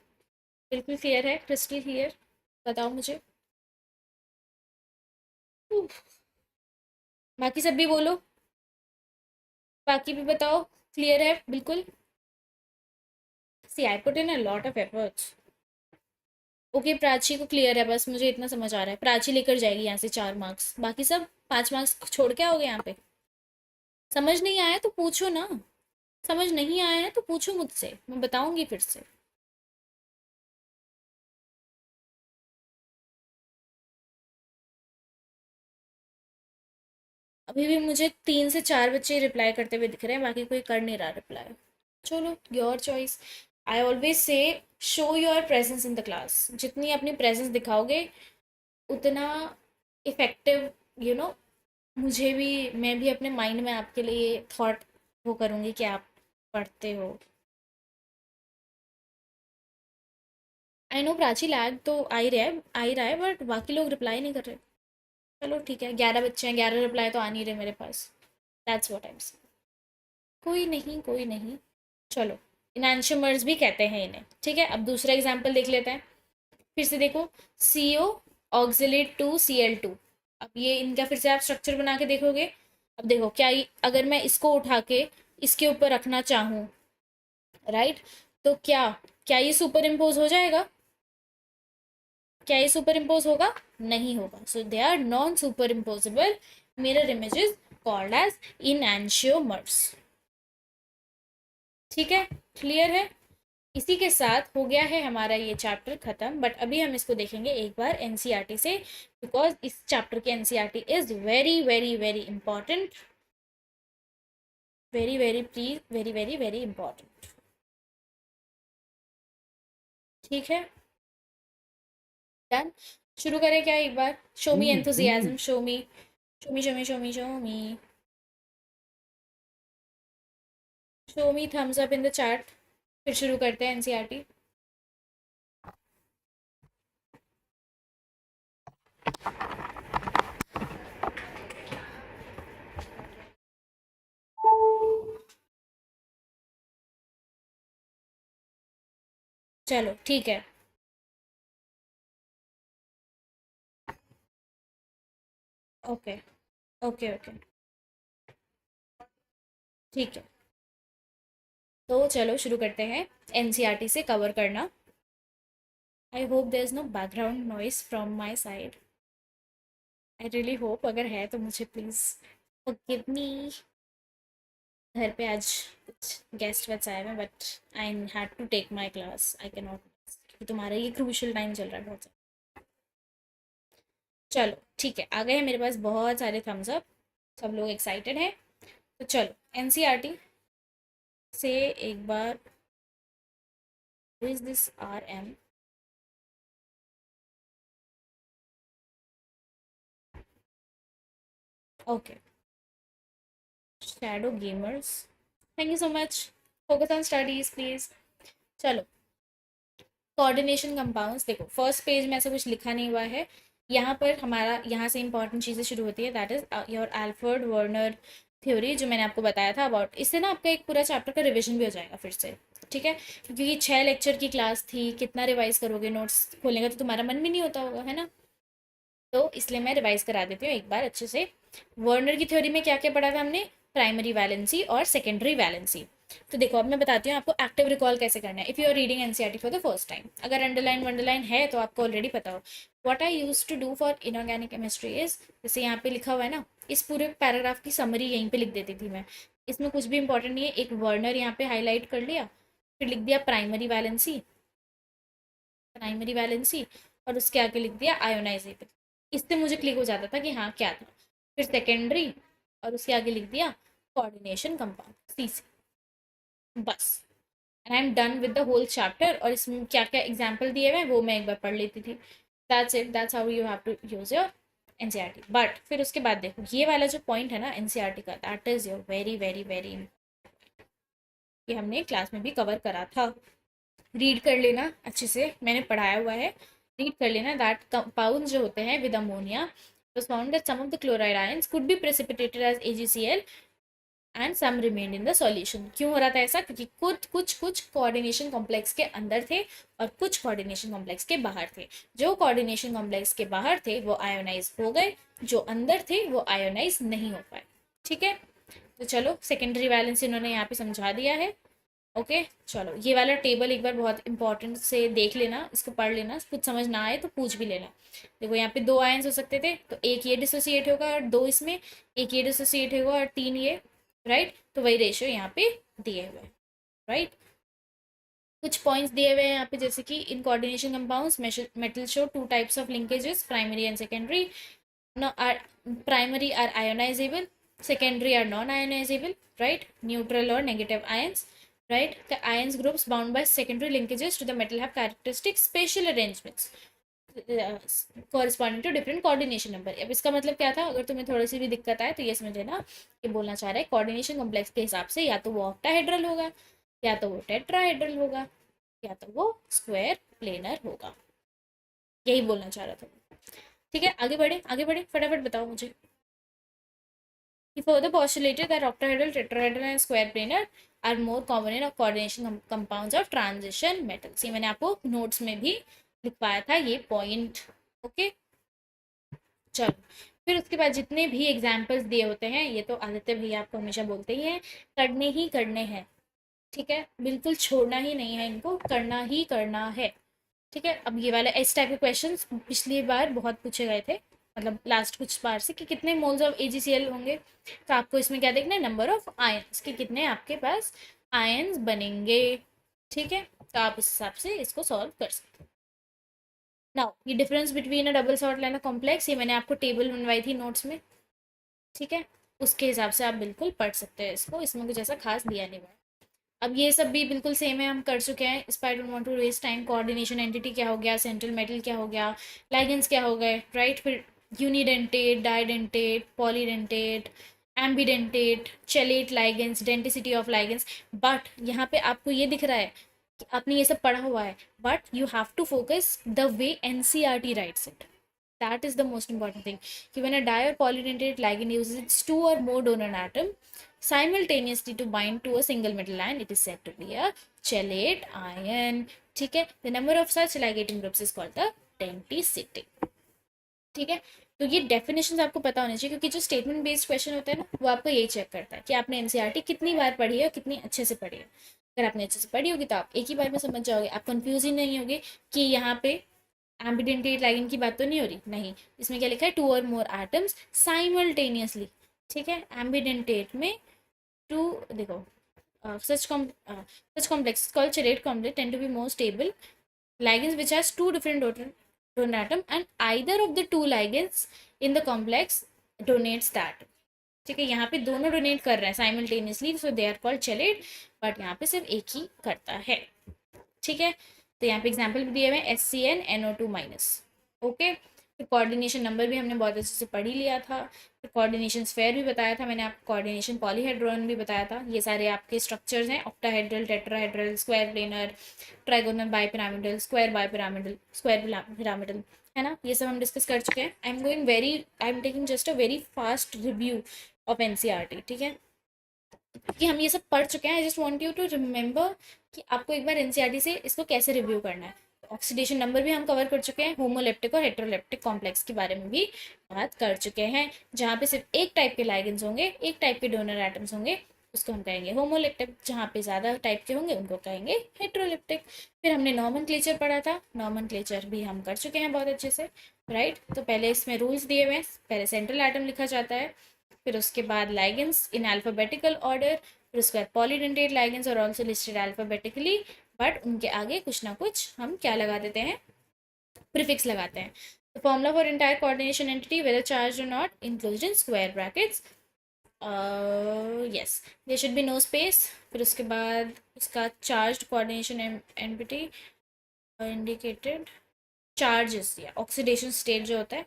बिल्कुल क्लियर है, क्रिस्टल क्लियर? बताओ मुझे। उफ, बाकी सब भी बोलो, बाकी भी बताओ, क्लियर है बिल्कुल? See I put in a lot of efforts. Okay, Prachi को क्लियर है, बस मुझे इतना समझ आ रहा है, प्राची लेकर जाएगी यहाँ से 4 मार्क्स, बाकी सब 5 मार्क्स छोड़ के आओगे यहाँ पे। समझ नहीं आया तो पूछो ना, समझ नहीं आया है तो पूछो मुझसे, मैं बताऊंगी फिर से। अभी भी मुझे 3 से 4 बच्चे रिप्लाई करते हुए दिख रहे हैं, बाकी कोई कर नहीं रहा रिप्लाई। चलो, your choice. I always say show your presence in the class, जितनी अपनी प्रेजेंस दिखाओगे उतना इफेक्टिव, यू नो, मुझे भी, मैं भी अपने माइंड में आपके लिए थॉट वो करूँगी कि आप पढ़ते हो। आई नो प्राची, लैग तो आ ही रहा है बट बाकी लोग रिप्लाई नहीं कर रहे। चलो ठीक है, 11 बच्चे हैं, 11 रिप्लाई तो आ नहीं रहे मेरे पास, that's what I am saying. कोई नहीं, कोई नहीं, चलो। इनैंशियोमर्स भी कहते हैं इन्हें। ठीक है, अब दूसरा एग्जाम्पल देख लेते हैं। फिर से देखो, CO ऑक्सिलेट टू Cl2। अब ये इनका फिर से आप स्ट्रक्चर बना के देखोगे। अब देखो, क्या अगर मैं इसको उठा के इसके ऊपर रखना चाहूँ, राइट, तो क्या क्या ये सुपर इम्पोज हो जाएगा? क्या ये सुपर इम्पोज होगा? नहीं होगा। So they are non superimposable mirror images called as enantiomers. ठीक है, क्लियर है? इसी के साथ हो गया है हमारा ये चैप्टर खत्म, बट अभी हम इसको देखेंगे एक बार एनसीईआरटी से, बिकॉज इस चैप्टर की NCERT is very very very important, very very please, very very very important. ठीक है, डन। शुरू करें क्या एक बार? Show me enthusiasm, show me, show me, show me, show me, show me, show me thumbs up in the chat. फिर शुरू करते हैं एनसीईआरटी। चलो ठीक है, ओके, ओके, ओके, ठीक है। तो चलो शुरू करते हैं एनसीईआरटी से कवर करना। I hope there is no background noise from my side, I really hope, अगर है तो मुझे प्लीज़ फॉरगिव मी। घर पे आज कुछ गेस्ट वेस्ट आए हैं, but I had to take my class, I can not, क्योंकि तुम्हारा ये क्रूशल टाइम चल रहा है बहुत ज़्यादा। चलो ठीक है, आ गए हैं मेरे पास बहुत सारे थम्स अप, सब लोग एक्साइटेड हैं। तो चलो एनसीईआरटी से एक बार, is this R M? Okay, shadow gamers, thank you so much, focus on studies please. चलो, कोऑर्डिनेशन कंपाउंड्स, देखो फर्स्ट पेज में ऐसा कुछ लिखा नहीं हुआ है। यहाँ पर हमारा, यहाँ से इंपॉर्टेंट चीज़ें शुरू होती है, that is your Alfred Werner theory, जो मैंने आपको बताया था अबाउट। इससे ना आपका एक पूरा चैप्टर का रिविजन भी हो जाएगा फिर से, ठीक है, क्योंकि 6 लेक्चर की क्लास थी, कितना रिवाइज करोगे, नोट्स खोलेंगे तो तुम्हारा मन भी नहीं होता होगा, है ना। तो इसलिए मैं रिवाइज करा देती हूँ एक बार अच्छे से। वर्नर की थ्योरी में क्या क्या पढ़ा था हमने? प्राइमरी वैलेंसी और सेकेंडरी वैलेंसी। तो देखो अब मैं बताती हूँ आपको एक्टिव रिकॉल कैसे करना है if you are reading NCERT for the first time. अगर अंडरलाइन वंडरलाइन है तो आपको ऑलरेडी पता हो। What I use to do for inorganic chemistry is, जैसे यहाँ पे लिखा हुआ है ना, इस पूरे पैराग्राफ की समरी यहीं पे लिख देती थी मैं। इसमें कुछ भी इंपॉर्टेंट नहीं है, एक वर्नर यहाँ पे हाईलाइट कर लिया, फिर लिख दिया प्राइमरी वैलेंसी, प्राइमरी वैलेंसी, और उसके आगे लिख दिया आयोनाइजेबल। इससे मुझे क्लिक हो जाता था कि हाँ क्या था। फिर सेकेंडरी, और उसके आगे लिख दिया कोऑर्डिनेशन कंपाउंड, सीसी, बस। And I am done with the whole chapter. और इसमें क्या क्या एग्जाम्पल दिए हुए हैं वो मैं एक बार पढ़ लेती थी। That's it, that's how you have to use your NCERT. But फिर उसके बाद देखो ये वाला जो पॉइंट है ना एनसीईआरटी का, that is your very very very, ये हमने क्लास में भी कवर करा था। रीड कर लेना अच्छे से, मैंने पढ़ाया हुआ है, रीड कर लेना। दैट कंपाउंड्स जो होते हैं with ammonia, was found that some of the chloride ions could be precipitated as AgCl and some remain in the solution. क्यों हो रहा था ऐसा? क्योंकि कुछ कोऑर्डिनेशन कॉम्प्लेक्स के अंदर थे और कुछ कोऑर्डिनेशन कॉम्प्लेक्स के बाहर थे। जो कोऑर्डिनेशन कॉम्प्लेक्स के बाहर थे वो आयोनाइज हो गए, जो अंदर थे वो आयोनाइज नहीं हो पाए, ठीक है। तो चलो सेकेंडरी वैलेंस इन्होंने यहाँ पे समझा दिया है। ओके चलो, ये वाला टेबल एक बार बहुत इंपॉर्टेंट से देख लेना, इसको पढ़ लेना, कुछ समझ ना आए तो पूछ भी लेना। देखो यहाँ पे 2 आयंस हो सकते थे, तो एक ये डिसोसिएट होगा और 2 इसमें, एक ये डिसोसिएट होगा और 3 ये, राइट। तो वही रेशियो यहाँ पे दिए हुए हैं, राइट। कुछ पॉइंट्स दिए हुए हैं यहाँ पे, जैसे कि in coordination compounds metal show 2 types of linkages, primary and secondary. no are primary are ionizable, secondary are non-ionizable, right, neutral or negative ions, right. The ions groups bound by secondary linkages to the metal have characteristic spatial arrangements corresponding to different coordination number। अब इसका मतलब क्या था? अगर तुम्हें थोड़ी सी भी दिक्कत आए तो ये समझ लेना कि बोलना चाह रहा है कोऑर्डिनेशन कॉम्प्लेक्स के हिसाब से या तो वो ऑक्टाहेड्रल होगा, या तो वो टेट्राहेड्रल होगा, या तो वो स्क्वायर प्लेनर होगा, यही बोलना चाह रहा था। ठीक है, आगे बढ़े आगे बढ़े, फटाफट बताओ मुझे। He further postulated that octahedral, tetrahedral and square planar are more common in coordination compounds of transition metals। ये मैंने आपको नोट्स में भी लिखवाया था ये पॉइंट। ओके चलो, फिर उसके बाद जितने भी एग्जाम्पल्स दिए होते हैं, ये तो आदित्य भैया आपको हमेशा बोलते ही हैं, करने ही करने हैं, ठीक है, बिल्कुल छोड़ना ही नहीं है, इनको करना ही करना है, ठीक है। अब ये वाला इस टाइप के क्वेश्चंस पिछली बार बहुत पूछे गए थे, मतलब लास्ट कुछ बार से, कि कितने मोल्स ऑफ AgCl होंगे। तो आपको इसमें क्या देखना है? नंबर ऑफ आयंस, कि कितने आपके पास आयंस बनेंगे, ठीक है। तो आप इस हिसाब से इसको सॉल्व कर सकते हो। नाउ ये difference between a double short line complex, ये मैंने आपको टेबल बनवाई थी नोट्स में, ठीक है, उसके हिसाब से आप बिल्कुल पढ़ सकते हैं इसको, इसमें कुछ ऐसा खास दिया नहीं हुआ है। अब ये सब भी बिल्कुल सेम है, हम कर चुके हैं। इस पर I don't want to waste time. Coordination entity क्या हो गया, सेंट्रल मेटल क्या हो गया, लाइगेंस क्या हो गए, राइट। फिर unidentate, didentate, polydentate, ambidentate, chelate ligands, denticity of ligands. But यहाँ पे आपको ये दिख रहा है कि आपने ये सब पढ़ा हुआ है, but you have to focus the way NCERT writes it. That is the most important thing. When a di or polydentate ligand uses its 2 or more donor atom simultaneously to bind to a single metal ion, it is said to be a chelate ion, ठीक है। The number of such ligating groups is called the denticity, ठीक है। तो ये definition आपको पता होनी चाहिए, क्योंकि जो स्टेटमेंट बेस्ड क्वेश्चन होता है ना, वो आपको यही चेक करता है कि आपने एनसीईआरटी कितनी बार पढ़ी है और कितनी अच्छे से पढ़ी है। अगर आपने अच्छे से पढ़ी होगी तो आप एक ही बार में समझ जाओगे, आप कंफ्यूज ही नहीं होगे कि यहाँ पे एम्बिडेंटेट लाइगेंड की बात तो नहीं हो रही, नहीं। इसमें क्या लिखा है? 2 or more एटम्स साइमल्टेनियसली, ठीक है। एम्बिडेंटेट में टू, देखो such complex called chelate complex tend to be more stable ligands which has 2 different donor atom, and either of the 2 ligands in the complex donates that, ठीक है, यहाँ पे दोनों donate कर रहे हैं simultaneously, so they are called chelate, but यहाँ पे सिर्फ एक ही करता है। ठीक है, तो यहाँ पे एग्जाम्पल भी दिए हुए हैं SCN NO2-। ओके, फिर कोऑर्डिनेशन नंबर भी हमने बहुत अच्छे से पढ़ ही लिया था। फिर कोऑर्डिनेशन स्फेयर भी बताया था मैंने आपको, कोऑर्डिनेशन पॉलीहेड्रॉन भी बताया था। ये सारे आपके स्ट्रक्चर्स हैं, octahedral, tetrahedral, square planar, trigonal, bipyramidal, square bipyramidal, square pyramidal, है ना, ये सब हम डिस्कस कर चुके हैं। I am taking just a very fast review of NCERT। ठीक है, कि हम ये सब पढ़ चुके हैं। I just want you to remember कि आपको एक बार NCERT से इसको कैसे रिव्यू करना है। ऑक्सीडेशन नंबर भी हम कवर कर चुके हैं, होमोलेप्टिक और हेटेरोलेप्टिक कॉम्प्लेक्स के बारे में भी बात कर चुके हैं, जहाँ पे सिर्फ एक टाइप के लाइगेंड्स होंगे, एक टाइप के डोनर एटम्स होंगे, उसको हम कहेंगे होमोलेप्टिक। जहाँ पे ज़्यादा टाइप के होंगे उनको कहेंगे हेटेरोलेप्टिक। फिर हमने नॉमेनक्लेचर पढ़ा था, नॉमेनक्लेचर भी हम कर चुके हैं बहुत अच्छे से, राइट। तो पहले इसमें रूल्स दिए हुए हैं, पहले सेंट्रल एटम लिखा जाता है, फिर उसके बाद लाइगेंड्स इन अल्फ़ाबेटिकल ऑर्डर, फिर उसके बाद पॉलीडेंटेट लाइगेंड्स और ऑल्सो लिस्टेड अल्फ़ाबेटिकली, बट उनके आगे कुछ ना कुछ हम क्या लगा देते हैं, प्रीफिक्स लगाते हैं। The formula for entire coordination entity, whether charged or not, enclosed in square brackets. Yes, there should be no space. फिर उसके बाद उसका charged coordination entity indicated charges या oxidation state जो होता है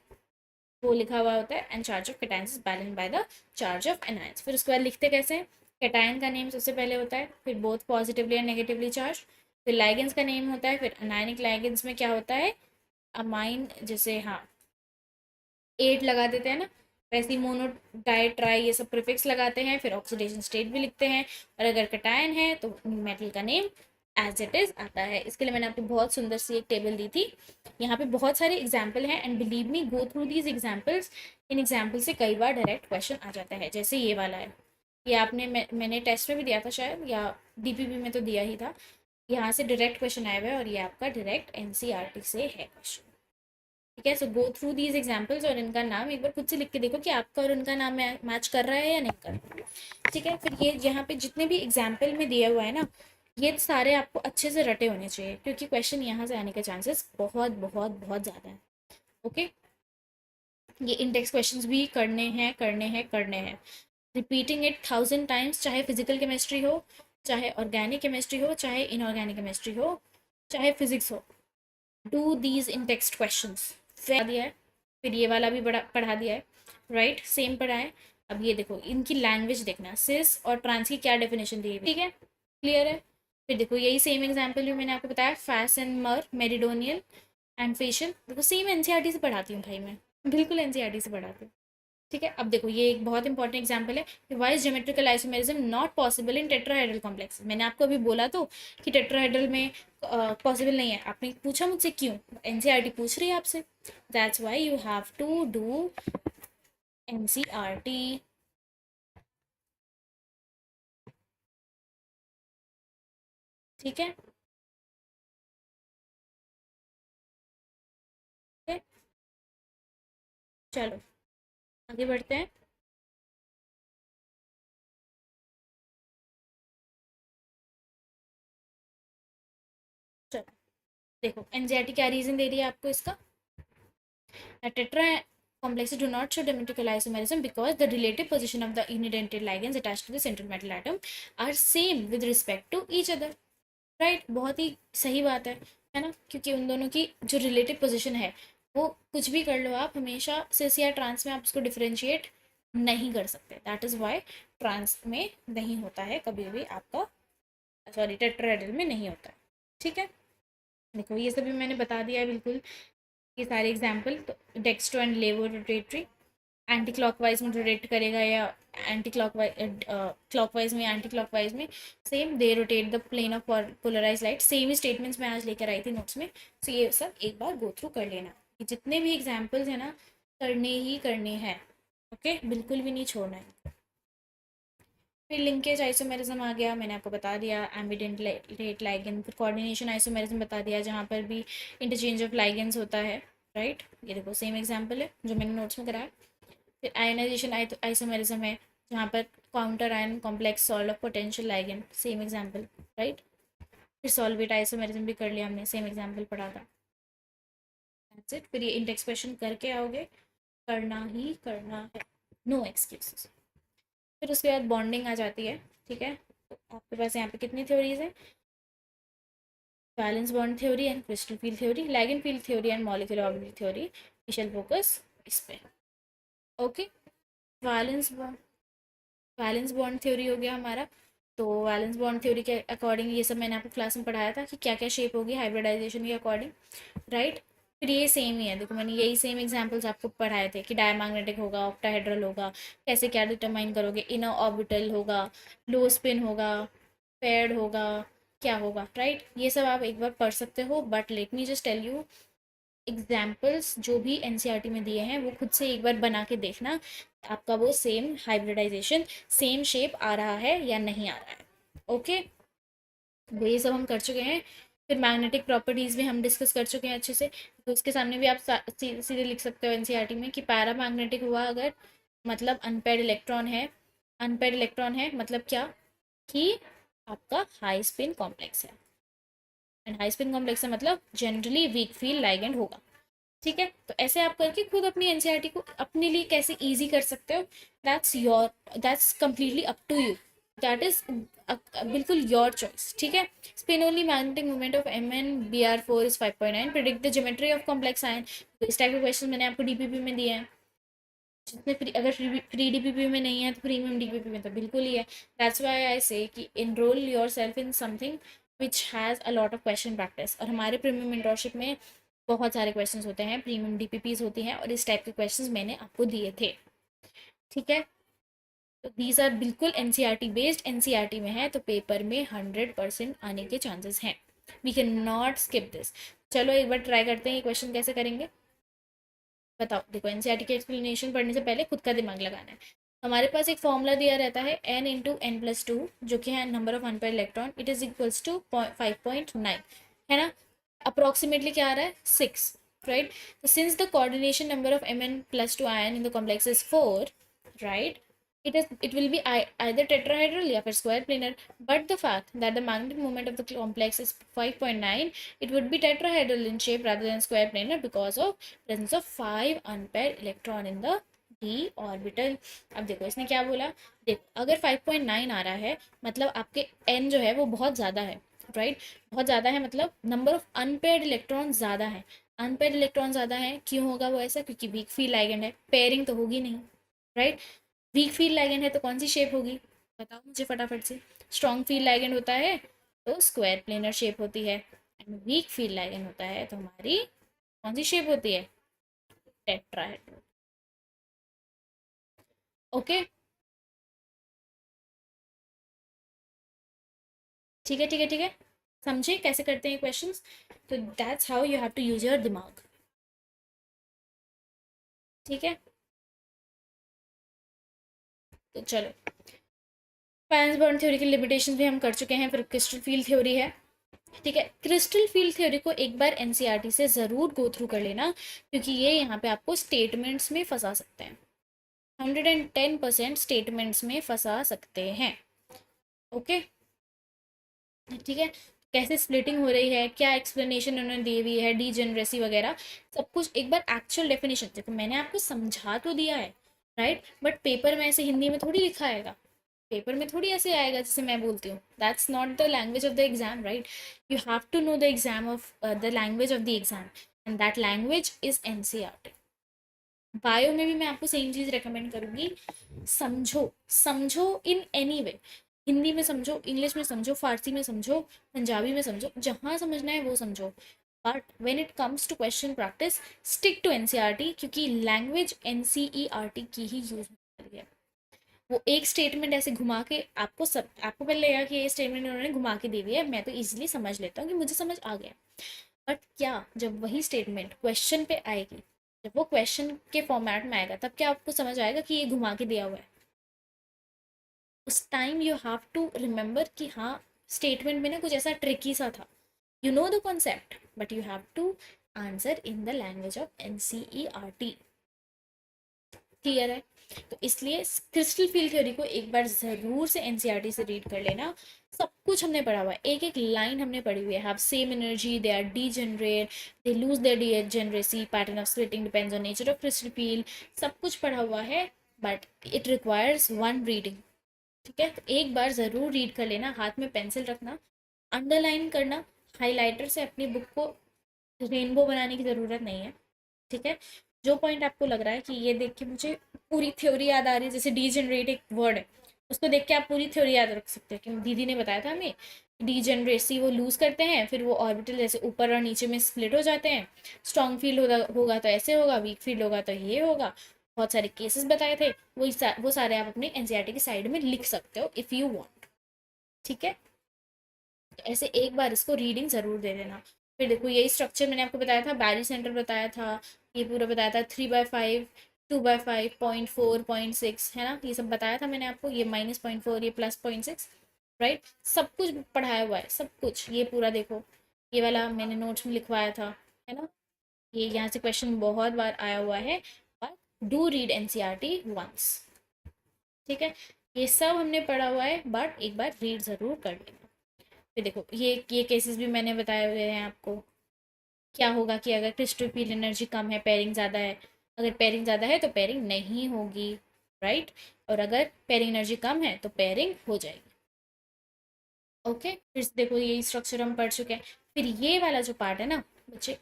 वो लिखा हुआ होता है, and charge of cations is balanced by the charge of anions. फिर उसके बाद लिखते कैसे हैं, कैटायन का नेम सबसे पहले होता है, फिर both positively and negatively charge, फिर लाइगेंस का नेम होता है, फिर अनायनिक लाइगेंस में क्या होता है, अमाइन, जैसे हाँ 8 लगा देते हैं ना, वैसे ही मोनो, डाई, ट्राई, ये सब प्रीफिक्स लगाते हैं, फिर ऑक्सीडेशन स्टेट भी लिखते हैं, और अगर कैटायन है तो मेटल का नेम एज इट इज आता है। इसके लिए मैंने आपको बहुत सुंदर सी एक टेबल दी थी, यहाँ पे बहुत सारे एग्जाम्पल हैं, and believe me, go through these examples. In example से कई बार डायरेक्ट क्वेश्चन आ जाता है, जैसे ये वाला है, ये आपने मैंने टेस्ट में भी दिया था शायद, या DPP में तो दिया ही था। यहाँ से डायरेक्ट क्वेश्चन आया हुआ है, और ये आपका डायरेक्ट NCERT से है क्वेश्चन। ठीक है, सो गो थ्रू दीज एग्जाम्पल्स, और इनका नाम एक बार खुद से लिख के देखो कि आपका और उनका नाम मैच कर रहा है या नहीं कर रहा। ठीक है, फिर ये यहाँ पे जितने भी एग्जाम्पल में दिया हुआ है ना, ये सारे आपको अच्छे से रटे होने चाहिए, क्योंकि क्वेश्चन यहाँ से आने के चांसेस बहुत बहुत बहुत ज़्यादा है। ओके, ये इंडेक्स क्वेश्चंस भी करने हैं करने हैं करने हैं, रिपीटिंग इट 1000 टाइम्स, चाहे फिजिकल केमिस्ट्री हो, चाहे ऑर्गेनिक केमिस्ट्री हो, चाहे इनऑर्गेनिक केमिस्ट्री हो, चाहे फिजिक्स हो, do these in text question. फिर दिया है, फिर ये वाला भी बड़ा पढ़ा दिया है, राइट, सेम पढ़ा है। अब ये देखो, इनकी लैंग्वेज देखना, सिस और ट्रांस की क्या डेफिनेशन दी है, ठीक है, क्लियर है। फिर देखो यही सेम एग्जाम्पल जो मैंने आपको बताया, फैस एंड मर, मेरिडोनियल एंड फेशियल, देखो सेम NCERT से पढ़ाती हूँ भाई मैं, बिल्कुल NCERT से पढ़ाती हूँ। ठीक है, अब देखो ये एक बहुत इंपॉर्टेंट एग्जांपल है, why is geometrical isomerism not possible in tetrahedral complex. मैंने आपको अभी बोला तो कि टेट्राहेड्रल में पॉसिबल नहीं है, आपने पूछा मुझसे क्यों, NCERT पूछ रही है आपसे, that's why you have to do NCERT। ठीक है, ठीक है? चलो आगे बढ़ते हैं। चलो देखो NCERT क्या रीजन दे रही है आपको इसका, tetra complexes do not show diametrical isomerism because the relative position of the unidentate ligands attached to the central metal atom are same with respect to each other, right, बहुत ही सही बात है ना, क्योंकि उन दोनों की जो रिलेटिव पोजीशन है, वो कुछ भी कर लो आप, हमेशा सिस या ट्रांस में आप उसको डिफरेंशिएट नहीं कर सकते, दैट इज़ वाई ट्रांस में नहीं होता है कभी भी आपका, सॉरी टेट्राहेड्रल में नहीं होता है। ठीक है, देखो ये सभी मैंने बता दिया है बिल्कुल, ये सारे एग्जाम्पल। तो dextro and levo rotatory, anti clockwise में रोटेट करेगा या एंटी क्लॉकवाइज, क्लॉकवाइज में, एंटी क्लॉकवाइज में, same they rotate the plane of polarise light, same ही स्टेटमेंट्स मैं आज लेकर आई थी नोट्स में। तो ये सब एक बार गो थ्रू कर लेना, कि जितने भी एग्जाम्पल्स हैं ना करने ही करने हैं, ओके, बिल्कुल भी नहीं छोड़ना है। फिर लिंकेज आइसोमेरिज्म आ गया, मैंने आपको बता दिया, एम्बिडेंट लाइगेंड, फिर कोऑर्डिनेशन आइसोमेरिज्म बता दिया, जहाँ पर भी इंटरचेंज ऑफ लाइगेंड्स होता है, राइट, ये देखो सेम एग्जाम्पल है जो मैंने नोट्स में कराया। फिर आयनाइजेशन आइसोमेरिज्म है, जहाँ पर counter ion complex solve of potential ligand, same example, right. फिर सॉल्वेट आइसोमेरिज्म भी कर लिया हमने, सेम एग्जाम्पल पढ़ा था, दैट्स इट। फिर ये इंडेक्स क्वेश्चन करके आओगे, करना ही करना है, नो एक्सक्यूजेस। फिर उसके बाद बॉन्डिंग आ जाती है, ठीक है। तो आपके पास यहाँ पे कितनी थ्योरीज है, valence bond theory and crystal field theory, ligand field theory and molecular orbital theory. We shall focus इस पे। Okay, valence bond, valence bond theory हो गया हमारा। तो वैलेंस बॉन्ड थ्योरी के अकॉर्डिंग ये सब मैंने आपको क्लास में पढ़ाया था कि क्या क्या शेप होगी हाइब्रिडाइजेशन के अकॉर्डिंग, राइट। फिर ये सेम ही है, देखो मैंने यही सेम एग्जांपल्स आपको पढ़ाए थे कि डायमैग्नेटिक होगा, ऑक्टाहेड्रल होगा, कैसे क्या डिटरमाइन करोगे, इनर ऑर्बिटल होगा, लो स्पिन होगा, पेयर्ड होगा, क्या होगा, राइट। ये सब आप एक बार पढ़ सकते हो, but let me just tell you examples जो भी एनसीईआरटी में दिए हैं वो खुद से एक बार बना के देखना, आपका वो सेम हाइब्रिडाइजेशन, सेम शेप आ रहा है या नहीं आ रहा है। ओके, वो ये सब हम कर चुके हैं। फिर मैग्नेटिक प्रॉपर्टीज भी हम डिस्कस कर चुके हैं अच्छे से। तो उसके सामने भी आप सीधे लिख सकते हो एनसीईआरटी में कि पैरामैग्नेटिक हुआ अगर, मतलब अनपेयर्ड इलेक्ट्रॉन है, अनपेयर्ड इलेक्ट्रॉन है मतलब क्या, कि आपका हाई स्पिन कॉम्प्लेक्स है, एंड हाई स्पिन कॉम्प्लेक्स है मतलब जनरली वीक फील्ड लाइगेंड होगा, ठीक है। तो ऐसे आप करके खुद अपनी एनसीईआरटी को अपने लिए कैसे इजी कर सकते हो, that's your, that's completely up to you, that is बिल्कुल योर चॉइस, ठीक है। Spin only magnetic moment of M N B R four is 5.9, predict the geometry of complex ion. तो इस टाइप के क्वेश्चन मैंने आपको डीपीपी में दिए हैं, जितने फ्री, अगर फ्री डीपीपी में नहीं है तो प्रीमियम डीपीपी में तो बिल्कुल ही है। दैट्स व्हाई आई से कि enrol yourself in something which has a lot of question practice. और हमारे प्रीमियम मेंटरशिप में बहुत सारे क्वेश्चंस होते हैं, प्रीमियम डीपीपीज होती हैं, और इस टाइप के क्वेश्चंस मैंने आपको दिए थे, ठीक है। तो दीज आर बिल्कुल एनसीईआरटी बेस्ड, एनसीईआरटी में है तो पेपर में 100% आने के चांसेस हैं, we can not skip this. चलो एक बार ट्राई करते हैं ये क्वेश्चन कैसे करेंगे, बताओ। देखो एनसीईआरटी की एक्सप्लेनेशन पढ़ने से पहले खुद का दिमाग लगाना है। हमारे पास एक फॉर्मूला दिया रहता है n into N plus two, जो कि है number of unpaired electron, it is equals to 5.9, है ना। अप्रोक्सीमेटली क्या आ रहा है, 6, राइट। तो since the coordination number of M N plus two ion in the complex is 4, right, it will be either tetrahedral या फिर square planar, but the fact that the magnetic moment of the complex is 5.9, it would be tetrahedral in shape rather than square planar because of presence of 5 unpaired electron in the d orbital। अब देखो इसने क्या बोला, देखो अगर 5.9 आ रहा है मतलब आपके n जो है वो बहुत ज़्यादा है, राइट, बहुत ज़्यादा है, मतलब नंबर ऑफ अनपेयर्ड इलेक्ट्रॉन ज़्यादा है। अनपेयर्ड इलेक्ट्रॉन ज़्यादा है, क्यों होगा वो ऐसा, क्योंकि वीक फील्ड लाइगेंड है, पेयरिंग तो होगी नहीं, राइट। वीक फील्ड लाइगेंड है तो कौन सी शेप होगी, बताओ मुझे फटाफट से। स्ट्रॉन्ग फील्ड लाइगेंड होता है तो स्क्वायर प्लेनर शेप होती है, एंड वीक फील्ड लाइगेंड होता है तो हमारी कौन सी शेप होती है, टेट्राहेड्रल। ओके, ठीक है ठीक है ठीक है, समझे कैसे करते हैं क्वेश्चंस। तो that's how you have to use your दिमाग, ठीक है। तो चलो, वैलेंस बॉन्ड थ्योरी की लिमिटेशन भी हम कर चुके हैं, फिर क्रिस्टल फील्ड थ्योरी है, ठीक है। क्रिस्टल फील्ड थ्योरी को एक बार एनसीईआरटी से ज़रूर गो थ्रू कर लेना, क्योंकि ये यहाँ पे आपको स्टेटमेंट्स में फंसा सकते हैं, 110% स्टेटमेंट्स में फंसा सकते हैं, ओके, ठीक है। कैसे स्प्लिटिंग हो रही है, क्या एक्सप्लेनेशन उन्होंने दी हुई है, डीजेनरेसी वगैरह, सब कुछ एक बार एक्चुअल डेफिनेशन, देखो मैंने आपको समझा तो दिया है, राइट, बट पेपर में ऐसे हिंदी में थोड़ी लिखा आएगा, पेपर में थोड़ी ऐसे आएगा जैसे मैं बोलती हूँ, that's not the language of the exam, right. You have to know the exam of the language of the exam, and that language is NCERT. Bio में भी मैं आपको सेम चीज़ रेकमेंड करूँगी, समझो, समझो इन एनी वे, हिंदी में समझो, English में समझो, फारसी में समझो, पंजाबी में समझो, जहाँ समझना है वो समझो, but when it comes to question practice stick to NCERT, क्योंकि लैंग्वेज एनसीईआरटी की ही यूज होती है। वो एक स्टेटमेंट ऐसे घुमा के आपको सब, आपको पहले लगेगा कि ये स्टेटमेंट उन्होंने घुमा के दी हुई है, मैं तो इजीली समझ लेता हूँ कि मुझे समझ आ गया, बट क्या जब वही स्टेटमेंट क्वेश्चन पे आएगी, जब वो क्वेश्चन के फॉर्मेट में आएगा, तब क्या आपको समझ आएगा कि ये घुमा के दिया हुआ है। उस time you have to remember कि हाँ स्टेटमेंट में ना कुछ ऐसा ट्रिकी सा था, you know the concept but you have to answer in the language of NCERT, clear है। तो इसलिए क्रिस्टल फील्ड थ्योरी को एक बार ज़रूर से एनसीईआरटी से रीड कर लेना, सब कुछ हमने पढ़ा हुआ है, एक एक लाइन हमने पढ़ी हुई है, have same energy, they are degenerate, they lose their degeneracy, pattern of splitting depends on nature of crystal field, सब कुछ पढ़ा हुआ है, but it requires one reading, ठीक है, तो एक बार ज़रूर रीड कर लेना, हाथ में पेंसिल रखना, अंडरलाइन करना, हाइलाइटर से अपनी बुक को रेनबो बनाने की ज़रूरत नहीं है। ठीक है, जो पॉइंट आपको लग रहा है कि ये देख के मुझे पूरी थ्योरी याद आ रही है, जैसे डीजेनरेट एक वर्ड है, उसको देख के आप पूरी थ्योरी याद रख सकते हैं, क्योंकि दीदी ने बताया था हमें, डीजेनरेसी वो लूज करते हैं, फिर वो ऑर्बिटल जैसे ऊपर और नीचे में स्प्लिट हो जाते हैं, स्ट्रॉन्ग फील्ड होगा तो ऐसे होगा, वीक फील्ड होगा तो ये होगा। बहुत सारे केसेस बताए थे, वो सारे आप अपने एनसीईआरटी की साइड में लिख सकते हो इफ़ यू वांट। ठीक है, तो ऐसे एक बार इसको रीडिंग ज़रूर दे देना। फिर देखो यही स्ट्रक्चर मैंने आपको बताया था, बैरी सेंटर बताया था, ये पूरा बताया था, 3/5, 2/5, 0.4, 0.6, है ना, ये सब बताया था मैंने आपको, ये -0.4, ये +0.6, राइट, सब कुछ पढ़ाया हुआ है, सब कुछ, ये पूरा देखो, ये वाला मैंने नोट्स में लिखवाया था, है ना, ये यहाँ से क्वेश्चन बहुत बार आया हुआ है, but do read NCERT once. ठीक है, ये सब हमने पढ़ा हुआ है, बट एक बार रीड ज़रूर कर लेना। फिर देखो ये केसेस भी मैंने बताए हुए हैं आपको, क्या होगा कि अगर क्रिस्टल फील्ड एनर्जी कम है, पेयरिंग ज़्यादा है, अगर पेयरिंग ज़्यादा है तो पेयरिंग नहीं होगी, राइट, और अगर पेयरिंग एनर्जी कम है तो पेयरिंग हो जाएगी। ओके, फिर देखो यही स्ट्रक्चर हम पढ़ चुके हैं। फिर ये वाला जो पार्ट है ना बच्चे,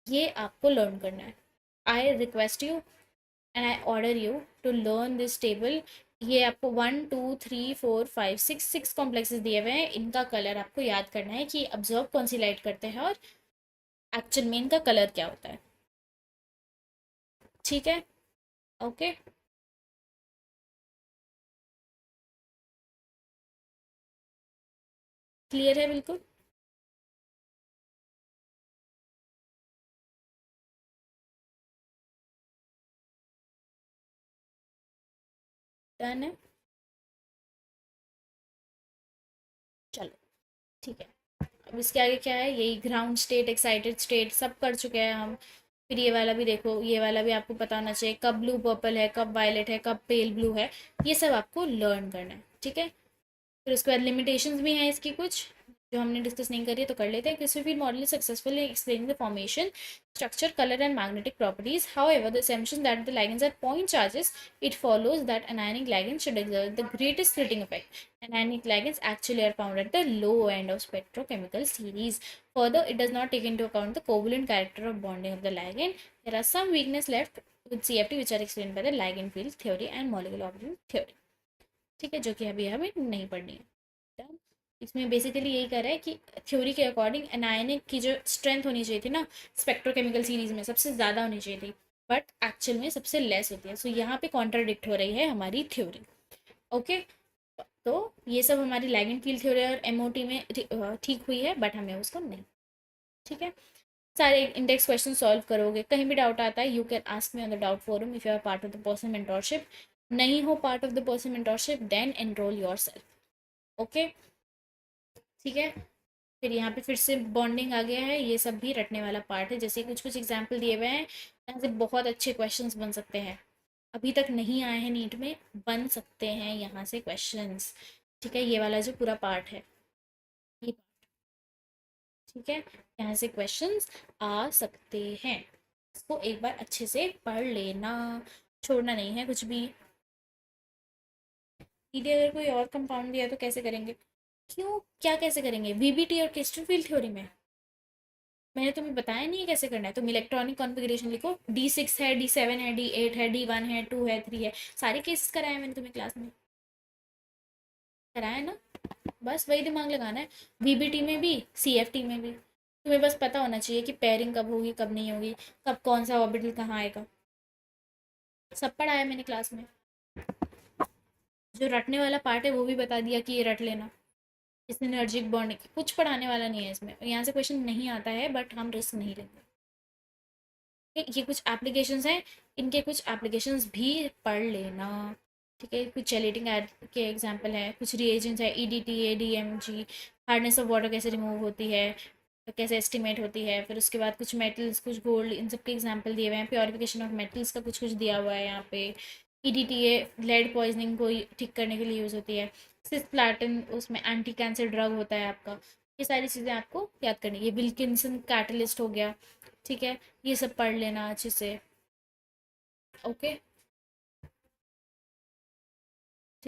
ये आपको लर्न करना है। I request you and I order you to learn this table. ये आपको 1 2 3 4 5 6 कॉम्प्लेक्सेस दिए हुए हैं, इनका कलर आपको याद करना है कि ऑब्जर्व कौन सी लाइट करते हैं और एक्चुअल में इनका कलर क्या होता है। ठीक है, ओके, क्लियर है बिल्कुल, डन है, चलो ठीक है। अब इसके आगे क्या है, यही ग्राउंड स्टेट, एक्साइटेड स्टेट सब कर चुके हैं हम। फिर ये वाला भी देखो, ये वाला भी आपको पता होना चाहिए, कब ब्लू पर्पल है, कब वायलेट है, कब पेल ब्लू है, ये सब आपको लर्न करना है। ठीक है, फिर उसके बाद लिमिटेशंस भी हैं इसकी कुछ, जो हमने डिस्कस नहीं करी है तो कर लेते हैं। Christopher model is successful in explaining the formation, structure, colour and magnetic properties. However, the assumption that the ligands are point charges, it follows that anionic ligands should exert the greatest splitting effect. Anionic ligands actually are found at the low end of spectrochemical series. Further, it does not take into account the covalent character of bonding of the ligand. There are some weakness left with CFT which are explained by the ligand field theory and molecular orbital theory. ठीक है, जो कि अभी हमें नहीं पढ़नी है। Done? इसमें बेसिकली यही कर रहा है कि थ्योरी के अकॉर्डिंग एनायनिक की जो स्ट्रेंथ होनी चाहिए थी ना स्पेक्ट्रोकेमिकल सीरीज में, सबसे ज़्यादा होनी चाहिए थी, बट एक्चुअल में सबसे लेस होती है। सो यहाँ पे कॉन्ट्राडिक्ट हो रही है हमारी थ्योरी। ओके, तो ये सब हमारी लैगिन फील्ड थ्योरी और एमओटी में ठीक हुई है, बट हमें उसको नहीं। ठीक है, सारे इंडेक्स क्वेश्चन सॉल्व करोगे, कहीं भी डाउट आता है you can ask me on the doubt forum if you are part of the person mentorship. नहीं हो part of the person mentorship, then enrol yourself. Okay, ठीक है, फिर यहाँ पे फिर से बॉन्डिंग आ गया है, ये सब भी रटने वाला पार्ट है, जैसे कुछ कुछ एग्जाम्पल दिए हुए हैं, यहाँ से बहुत अच्छे क्वेश्चंस बन सकते हैं, अभी तक नहीं आए हैं नीट में, बन सकते हैं यहाँ से क्वेश्चंस। ठीक है, ये वाला जो पूरा पार्ट है, ये, ठीक है, यहाँ से क्वेश्चंस आ सकते हैं, इसको एक बार अच्छे से पढ़ लेना, छोड़ना नहीं है कुछ भी। दीदी अगर कोई और कंपाउंड दिया तो कैसे करेंगे, क्यों, क्या कैसे करेंगे, वीबीटी और क्रिस्टल फील्ड थ्योरी में, मैंने तुम्हें बताया नहीं है कैसे करना है। तुम इलेक्ट्रॉनिक कॉन्फ़िगरेशन लिखो, D6 है, D7 है, D8 है, D1 है, 2 है, 3 है, सारे केसेस कराए मैंने तुम्हें क्लास में, कराया ना, बस वही दिमाग लगाना है। वीबीटी में भी, सीएफटी में भी, तुम्हें बस पता होना चाहिए कि पेयरिंग कब होगी कब नहीं होगी, कब कौन सा ऑर्बिटल कहाँ आएगा, सब पढ़ाया मैंने क्लास में। जो रटने वाला पार्ट है वो भी बता दिया कि ये रट लेना, इसमें एनर्जिक बॉन्डिंग कुछ पढ़ाने वाला नहीं है इसमें, यहाँ से क्वेश्चन नहीं आता है, बट हम रिस्क नहीं लेंगे। ये कुछ एप्लीकेशंस हैं, इनके कुछ एप्लीकेशंस भी पढ़ लेना। ठीक है, कुछ चैलेटिंग एड के एग्जांपल है, कुछ रिएजेंट्स है, ईडीटी, एडीएमजी, हार्डनेस ऑफ वाटर कैसे रिमूव होती है, कैसे एस्टिमेट होती है, फिर उसके बाद कुछ मेटल्स, कुछ गोल्ड, इन सब के एग्जांपल दिए हुए हैं, प्योरिफिकेशन ऑफ मेटल्स का कुछ कुछ दिया हुआ है यहाँ पे। ईडीटीए लेड पॉइजनिंग को ठीक करने के लिए यूज़ होती है, सिस्प्लाटिन उसमें एंटी कैंसर ड्रग होता है आपका, ये सारी चीज़ें आपको याद करनी है, ये विल्किंसन कैटलिस्ट हो गया। ठीक है, ये सब पढ़ लेना अच्छे से। ओके,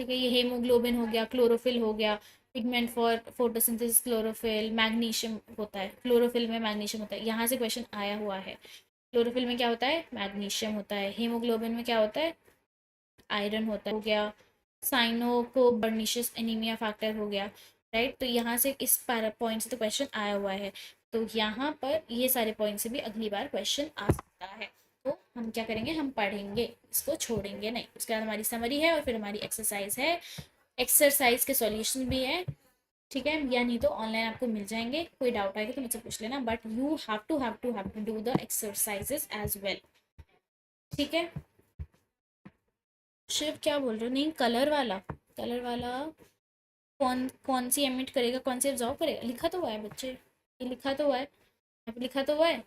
ठीक है, ये हेमोग्लोबिन हो गया, क्लोरोफिल हो गया, pigment for photosynthesis chlorophyll, magnesium होता है, क्लोरोफिल में मैग्नीशियम होता है, यहाँ से क्वेश्चन आया हुआ है। क्लोरोफिल में क्या होता है, मैग्नीशियम होता है। हेमोग्लोबिन में क्या होता है, आयरन होता है, हो गया। साइनो को बर्निशियस एनीमिया फैक्टर हो गया। राइट, तो यहाँ से इस पॉइंट से तो क्वेश्चन आया हुआ है, तो यहाँ पर ये सारे पॉइंट से भी अगली बार क्वेश्चन आ सकता है। तो हम क्या करेंगे, हम पढ़ेंगे, इसको छोड़ेंगे नहीं। उसके बाद हमारी समरी है और फिर हमारी एक्सरसाइज है, एक्सरसाइज के सॉल्यूशन भी है। ठीक है, या नहीं तो ऑनलाइन आपको मिल जाएंगे, कोई डाउट आएगा तो मुझसे पूछ लेना, but you have to do the exercises as well. ठीक है, शिव क्या बोल रहे हो, नहीं कलर वाला, कलर वाला कौन कौन सी एमिट करेगा, कौन सी एब्जॉर्व करेगा, लिखा तो हुआ है बच्चे, ये लिखा तो हुआ है, यहाँ पे लिखा तो हुआ है।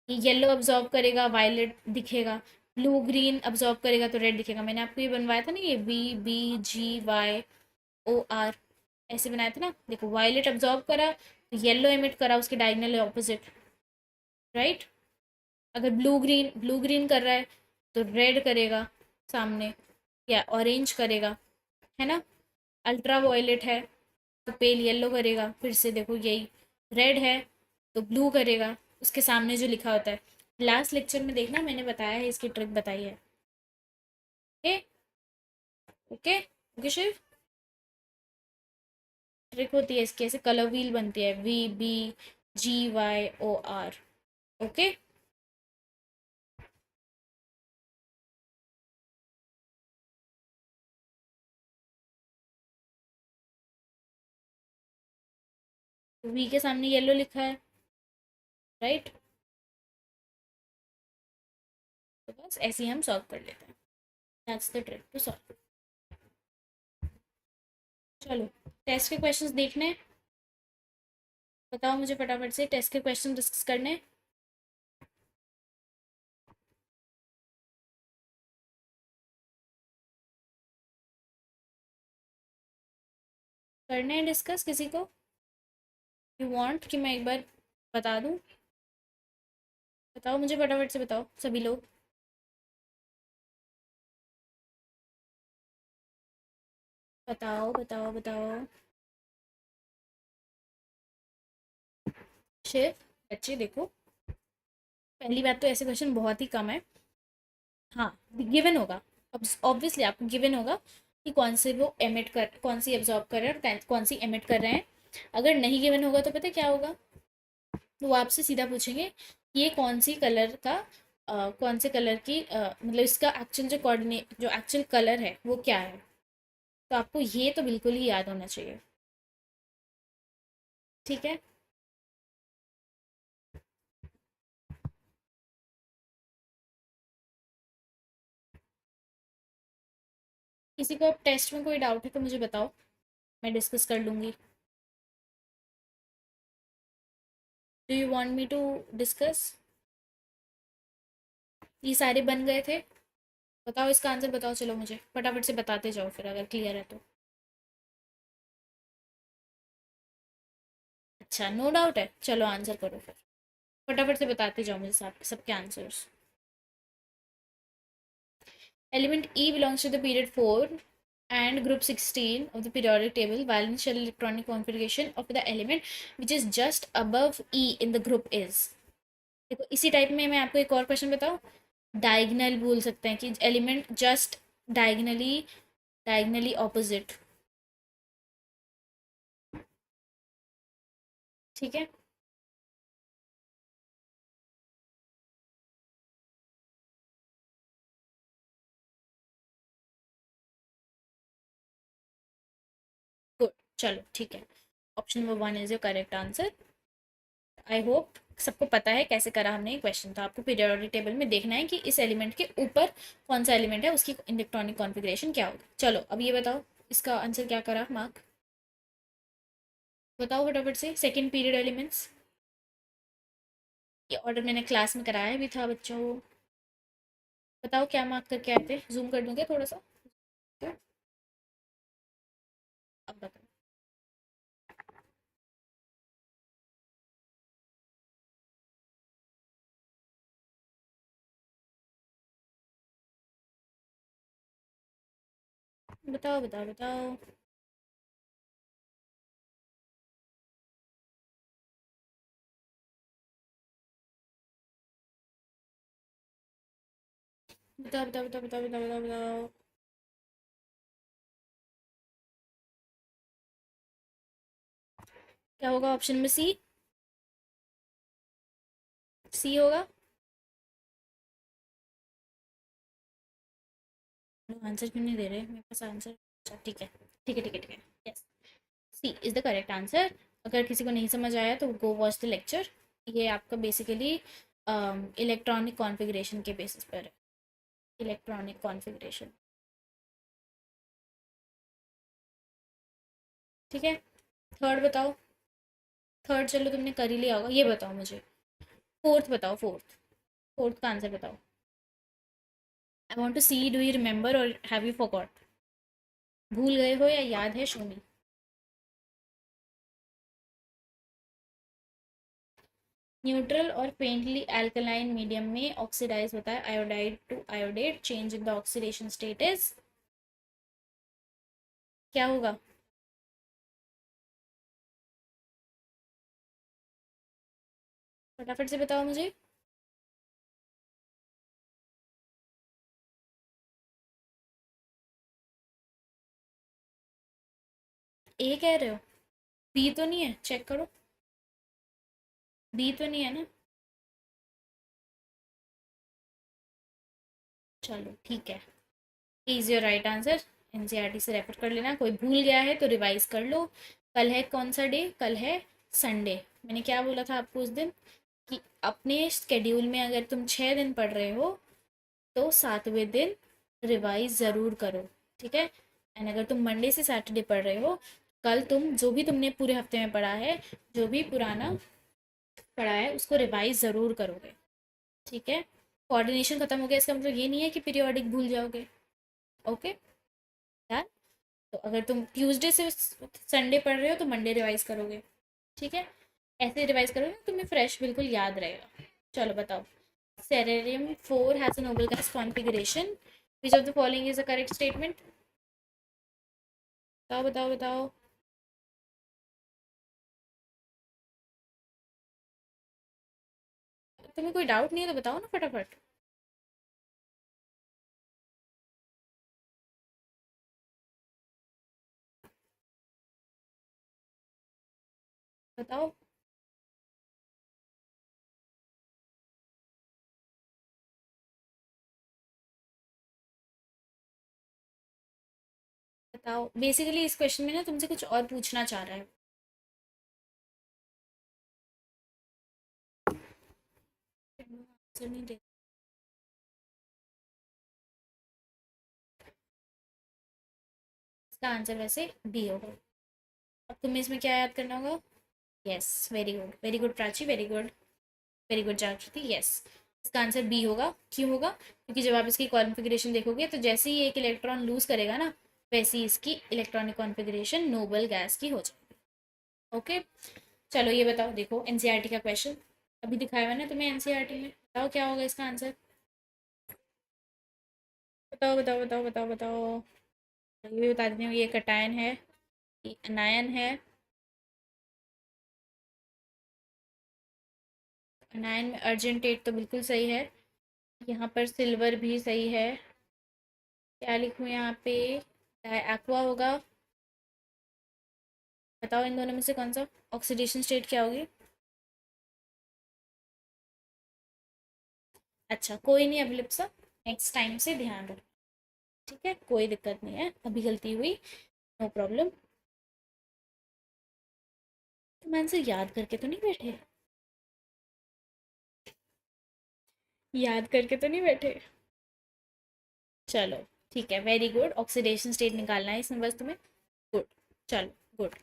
ये येलो अब्जॉर्ब करेगा, वायलेट दिखेगा, ब्लू ग्रीन अब्जॉर्ब करेगा तो रेड दिखेगा। मैंने आपको ये बनवाया था ना, ये BBGYOR ऐसे बनाया था ना, देखो वायलेट अब्जॉर्ब करा तो येलो एमिट करा, उसके डायगनल ऑपोजिट। राइट, अगर ब्लू ग्रीन कर रहा है तो रेड करेगा सामने, या ऑरेंज करेगा, है ना। अल्ट्रा वायलेट है तो पेल येलो करेगा, फिर से देखो यही, रेड है तो ब्लू करेगा, उसके सामने जो लिखा होता है। लास्ट लेक्चर में देखना, मैंने बताया है, इसकी ट्रिक बताई है। Okay, okay, okay Shiv, trick होती है इसकी, ऐसे कलर व्हील बनती है, VBGYOR। ओके, वी के सामने येलो लिखा है, राइट, तो बस ऐसे ही हम सॉल्व कर लेते हैं। That's the trick to solve. चलो, टेस्ट के क्वेश्चंस देखने हैं? बताओ मुझे फटाफट से, टेस्ट के क्वेश्चन डिस्कस करने। करने हैं डिस्कस किसी को, यू वांट कि मैं एक बार बता दूं? बताओ मुझे फटाफट से, बताओ सभी लोग। बताओ बताओ बताओ। शिव, बच्चे देखो, पहली बात तो ऐसे क्वेश्चन बहुत ही कम है। हाँ, गिवन होगा, अब ऑब्वियसली आपको गिवन होगा कि कौन से वो एमिट कर, कौन सी एब्जॉर्ब कर रहे हैं और कौन सी एमिट कर रहे हैं। अगर नहीं गिवन होगा तो पता है क्या होगा, तो वो आपसे सीधा पूछेंगे कि ये कौन सी कलर का, कौन से कलर की, मतलब इसका एक्चुअल जो कोऑर्डिनेट, जो एक्चुअल कलर है वो क्या है। तो आपको ये तो बिल्कुल ही याद होना चाहिए। ठीक है, किसी को अब टेस्ट में कोई डाउट है तो मुझे बताओ, मैं डिस्कस कर लूँगी। Do you want me to discuss? ये सारे बन गए थे, बताओ इसका आंसर बताओ, चलो मुझे फटाफट से बताते जाओ फिर अगर क्लियर है तो। अच्छा, नो डाउट है, चलो आंसर करो फिर, फटाफट से बताते जाओ मुझे सब सबके answers. Element E belongs to the period 4 and group 16 of the periodic table. Valence shell electronic configuration of the element which is just above E in the group is। देखो इसी टाइप में मैं आपको एक और क्वेश्चन बताऊँ, diagonal बोल सकते हैं कि element just diagonally, diagonally opposite. ठीक है, गुड, चलो ठीक है, option number 1 is your correct answer. I hope सबको पता है कैसे करा हमने ये क्वेश्चन। तो आपको पीरियोडिक टेबल में देखना है कि इस एलिमेंट के ऊपर कौन सा एलिमेंट है, उसकी इलेक्ट्रॉनिक कॉन्फ़िगरेशन क्या होगी। चलो अब ये बताओ, इसका आंसर क्या करा मार्क, बताओ फटाफट से, सेकंड पीरियड एलिमेंट्स। ये ऑर्डर मैंने क्लास में कराया भी था बच्चों, बताओ क्या मार्क करके आए थे, जूम कर दूंगे थोड़ा सा, तो अब बताओ। बताओ बताओ बताओ। बताओ बताओ बताओ बताओ बताओ बताओ बताओ। क्या होगा ऑप्शन में? सी? सी होगा? आंसर क्यों नहीं दे रहे मेरे पास आंसर? अच्छा ठीक है ठीक है ठीक है ठीक है। Yes, C is the correct answer. अगर किसी को नहीं समझ आया तो गो वॉच द लेक्चर। ये आपका बेसिकली इलेक्ट्रॉनिक कॉन्फ़िगरेशन के बेसिस पर है। Electronic configuration. ठीक है। थर्ड बताओ। थर्ड चलो तुमने कर ही लिया होगा, ये बताओ मुझे। फोर्थ बताओ, फोर्थ। फोर्थ का आंसर बताओ। I want to see do you remember और हैव यू फॉरगॉट? भूल गए हो या याद है? Show me. न्यूट्रल और फेंटली अल्कलाइन मीडियम में ऑक्सीडाइज होता है iodide to iodate, change in the oxidation status. क्या होगा? फटाफट से बताओ मुझे। ए कह रहे हो? बी तो नहीं है? चेक करो। बी तो नहीं है ना? चलो ठीक है। Is your right answer. NCERT से रेफर कर लेना, कोई भूल गया है तो रिवाइज कर लो। कल है कौन सा डे? कल है संडे। मैंने क्या बोला था आपको उस दिन? कि अपने स्केड्यूल में अगर तुम 6 दिन पढ़ रहे हो तो 7वें दिन रिवाइज ज़रूर करो। ठीक है। एंड अगर तुम मंडे से सैटरडे पढ़ रहे हो, कल तुम जो भी तुमने पूरे हफ्ते में पढ़ा है, जो भी पुराना पढ़ा है उसको रिवाइज ज़रूर करोगे। ठीक है। कोऑर्डिनेशन खत्म हो गया इसका मतलब ये नहीं है कि पीरियोडिक भूल जाओगे। Okay done. तो अगर तुम ट्यूसडे से संडे पढ़ रहे हो तो मंडे रिवाइज करोगे। ठीक है। ऐसे रिवाइज करोगे ना, तुम्हें फ्रेश बिल्कुल याद रहेगा। चलो बताओ। सेरेनियम 4 has a noble gas configuration. Which of the following is a correct statement? बताओ बताओ बताओ। तुम्हें कोई डाउट नहीं है तो बताओ ना फटाफट। बताओ बताओ। बेसिकली इस क्वेश्चन में ना तुमसे कुछ और पूछना चाह रहा है। आंसर नहीं दे। इसका आंसर वैसे बी होगा। अब तुम्हें इसमें क्या याद करना होगा? Yes, very good Prachi, very good. Very good जागृति, यस। इसका आंसर बी होगा। क्यों होगा? क्योंकि जब आप इसकी कॉन्फ़िगरेशन देखोगे तो जैसे ही एक इलेक्ट्रॉन लूज करेगा ना, वैसे ही इसकी इलेक्ट्रॉनिक कॉन्फ़िगरेशन नोबल गैस की हो जाएगी। ओके। चलो ये बताओ, देखो एनसीईआरटी का क्वेश्चन अभी दिखाया हुआ ना तुम्हें एनसीईआरटी में, बताओ क्या होगा इसका आंसर। बताओ बताओ बताओ बताओ बताओ। ये भी बता देती हूँ, ये कटायन है, ये अनायन है। अनायन में अर्जेंटेट तो बिल्कुल सही है। यहाँ पर सिल्वर भी सही है। क्या लिखूँ यहाँ पे? एक्वा होगा। बताओ इन दोनों में से कौन सा ऑक्सीडेशन स्टेट क्या होगी? अच्छा कोई नहीं अभिलिप्सा, नेक्स्ट टाइम से ध्यान रखो। ठीक है, कोई दिक्कत नहीं है, अभी गलती हुई, नो प्रॉब्लम। तुम आंसर याद करके तो नहीं बैठे? याद करके तो नहीं बैठे? चलो ठीक है, वेरी गुड। ऑक्सीडेशन स्टेट निकालना है इसमें बस तुम्हें। गुड। चलो good.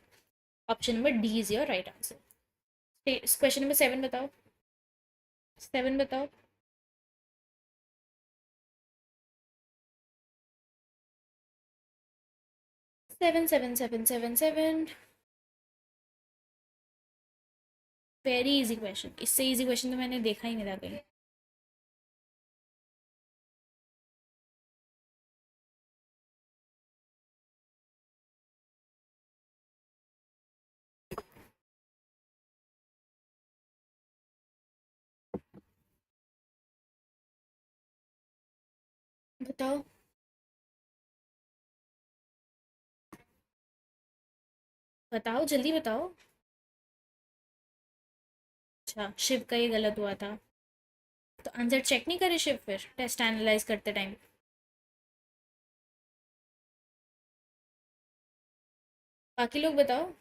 Option number D is your right answer. Question number 7 बताओ। 7 बताओ। 7 7 7 7 7। वेरी इजी क्वेश्चन, इससे इजी क्वेश्चन तो मैंने देखा ही नहीं था कहीं। बताओ बताओ जल्दी बताओ। अच्छा, शिव का ये गलत हुआ था। तो आंसर चेक नहीं करे शिव फिर टेस्ट एनालाइज करते टाइम? बाकी लोग बताओ।